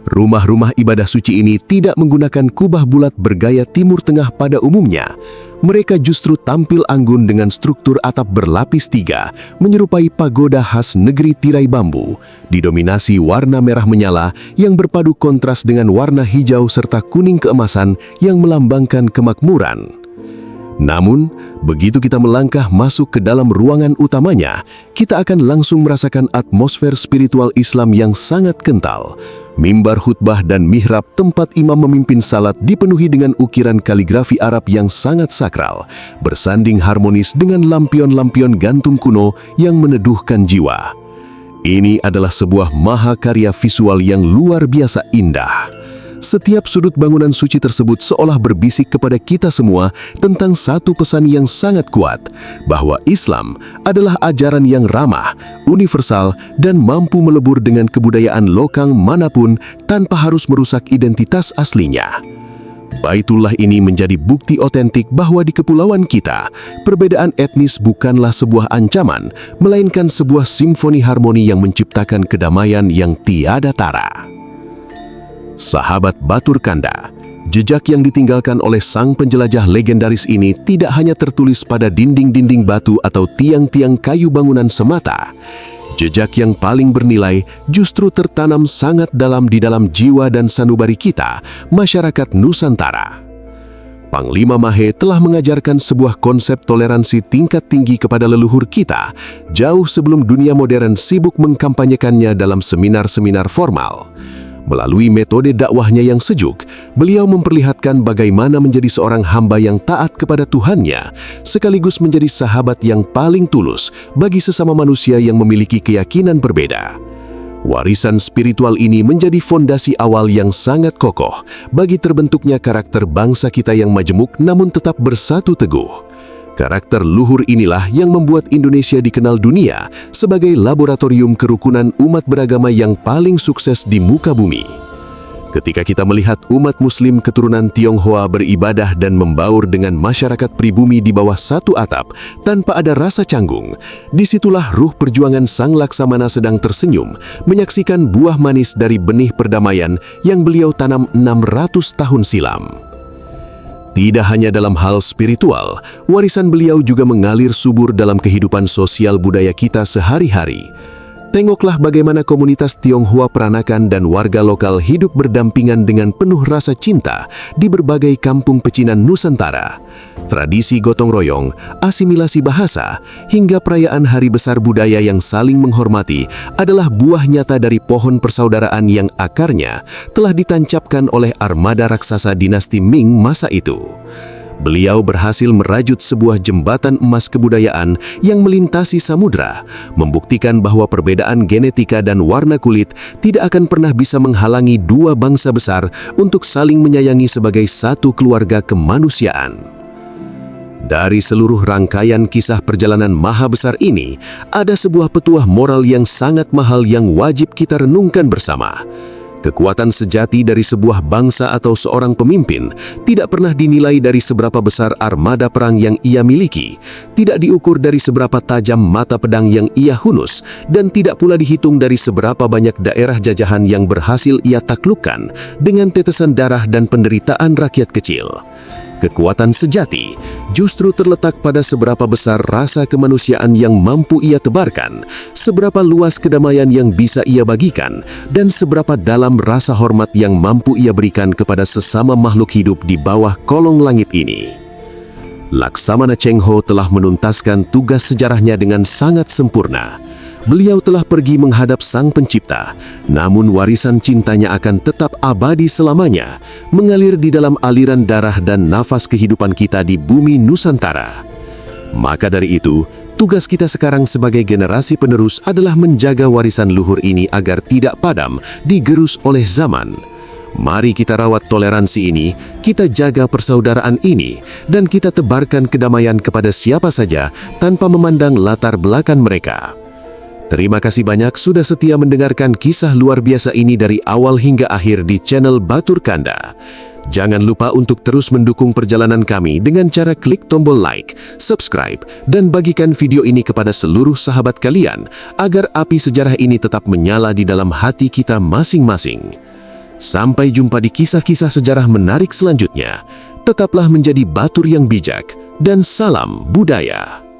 Speaker 1: Rumah-rumah ibadah suci ini tidak menggunakan kubah bulat bergaya Timur Tengah pada umumnya. Mereka justru tampil anggun dengan struktur atap berlapis 3, menyerupai pagoda khas negeri tirai bambu, didominasi warna merah menyala yang berpadu kontras dengan warna hijau serta kuning keemasan yang melambangkan kemakmuran. Namun, begitu kita melangkah masuk ke dalam ruangan utamanya, kita akan langsung merasakan atmosfer spiritual Islam yang sangat kental. Mimbar khutbah dan mihrab tempat imam memimpin salat dipenuhi dengan ukiran kaligrafi Arab yang sangat sakral, bersanding harmonis dengan lampion-lampion gantung kuno yang meneduhkan jiwa. Ini adalah sebuah mahakarya visual yang luar biasa indah.
Speaker 3: Setiap sudut bangunan suci tersebut seolah berbisik kepada kita semua tentang satu pesan yang sangat kuat, bahwa Islam adalah ajaran yang ramah, universal, dan mampu melebur dengan kebudayaan lokal manapun tanpa harus merusak identitas aslinya. Baitullah ini menjadi bukti otentik bahwa di kepulauan kita, perbedaan etnis bukanlah sebuah ancaman, melainkan sebuah simfoni harmoni yang menciptakan kedamaian yang tiada tara. Sahabat Batur Kanda, jejak yang ditinggalkan oleh sang penjelajah legendaris ini tidak hanya tertulis pada dinding-dinding batu atau tiang-tiang kayu bangunan semata. Jejak yang paling bernilai justru tertanam sangat dalam di dalam jiwa dan sanubari kita, masyarakat Nusantara. Panglima Mahe telah mengajarkan sebuah konsep toleransi tingkat tinggi kepada leluhur kita, jauh sebelum dunia modern sibuk mengkampanyekannya dalam seminar-seminar formal. Melalui metode dakwahnya yang sejuk, beliau memperlihatkan bagaimana menjadi seorang hamba yang taat kepada Tuhannya, sekaligus menjadi sahabat yang paling tulus bagi sesama manusia yang memiliki keyakinan berbeda. Warisan spiritual ini menjadi fondasi awal yang sangat kokoh bagi terbentuknya karakter bangsa kita yang majemuk namun tetap bersatu teguh. Karakter luhur inilah yang membuat Indonesia dikenal dunia sebagai laboratorium kerukunan umat beragama yang paling sukses di muka bumi. Ketika kita melihat umat muslim keturunan Tionghoa beribadah dan membaur dengan masyarakat pribumi di bawah satu atap tanpa ada rasa canggung, disitulah ruh perjuangan Sang Laksamana sedang tersenyum, menyaksikan buah manis dari benih perdamaian yang beliau tanam 600 tahun silam. Tidak hanya dalam hal spiritual, warisan beliau juga mengalir subur dalam kehidupan sosial budaya kita sehari-hari. Tengoklah bagaimana komunitas Tionghoa Peranakan dan warga lokal hidup berdampingan dengan penuh rasa cinta di berbagai kampung pecinan Nusantara. Tradisi gotong royong, asimilasi bahasa, hingga perayaan hari besar budaya yang saling menghormati adalah buah nyata dari pohon persaudaraan yang akarnya telah ditancapkan oleh armada raksasa dinasti Ming masa itu. Beliau berhasil merajut sebuah jembatan emas kebudayaan yang melintasi samudra, membuktikan bahwa perbedaan genetika dan warna kulit tidak akan pernah bisa menghalangi dua bangsa besar untuk saling menyayangi sebagai satu keluarga kemanusiaan. Dari seluruh rangkaian kisah perjalanan maha besar ini, ada sebuah petuah moral yang sangat mahal yang wajib kita renungkan bersama. Kekuatan sejati dari sebuah bangsa atau seorang pemimpin tidak pernah dinilai dari seberapa besar armada perang yang ia miliki, tidak diukur dari seberapa tajam mata pedang yang ia hunus, dan tidak pula dihitung dari seberapa banyak daerah jajahan yang berhasil ia taklukkan dengan tetesan darah dan penderitaan rakyat kecil. Kekuatan sejati justru terletak pada seberapa besar rasa kemanusiaan yang mampu ia tebarkan, seberapa luas kedamaian yang bisa ia bagikan, dan seberapa dalam rasa hormat yang mampu ia berikan kepada sesama makhluk hidup di bawah kolong langit ini. Laksamana Cheng Ho telah menuntaskan tugas sejarahnya dengan sangat sempurna. Beliau telah pergi menghadap Sang Pencipta, namun warisan cintanya akan tetap abadi selamanya, mengalir di dalam aliran darah dan nafas kehidupan kita di bumi Nusantara. Maka dari itu, tugas kita sekarang sebagai generasi penerus adalah menjaga warisan luhur ini agar tidak padam digerus oleh zaman. Mari kita rawat toleransi ini, kita jaga persaudaraan ini, dan kita tebarkan kedamaian kepada siapa saja tanpa memandang latar belakang mereka. Terima kasih banyak sudah setia mendengarkan kisah luar biasa ini dari awal hingga akhir di channel Batur Kanda. Jangan lupa untuk terus mendukung perjalanan kami dengan cara klik tombol like, subscribe, dan bagikan video ini kepada seluruh sahabat kalian agar api sejarah ini tetap menyala di dalam hati kita masing-masing. Sampai jumpa di kisah-kisah sejarah menarik selanjutnya. Tetaplah menjadi batur yang bijak, dan salam budaya.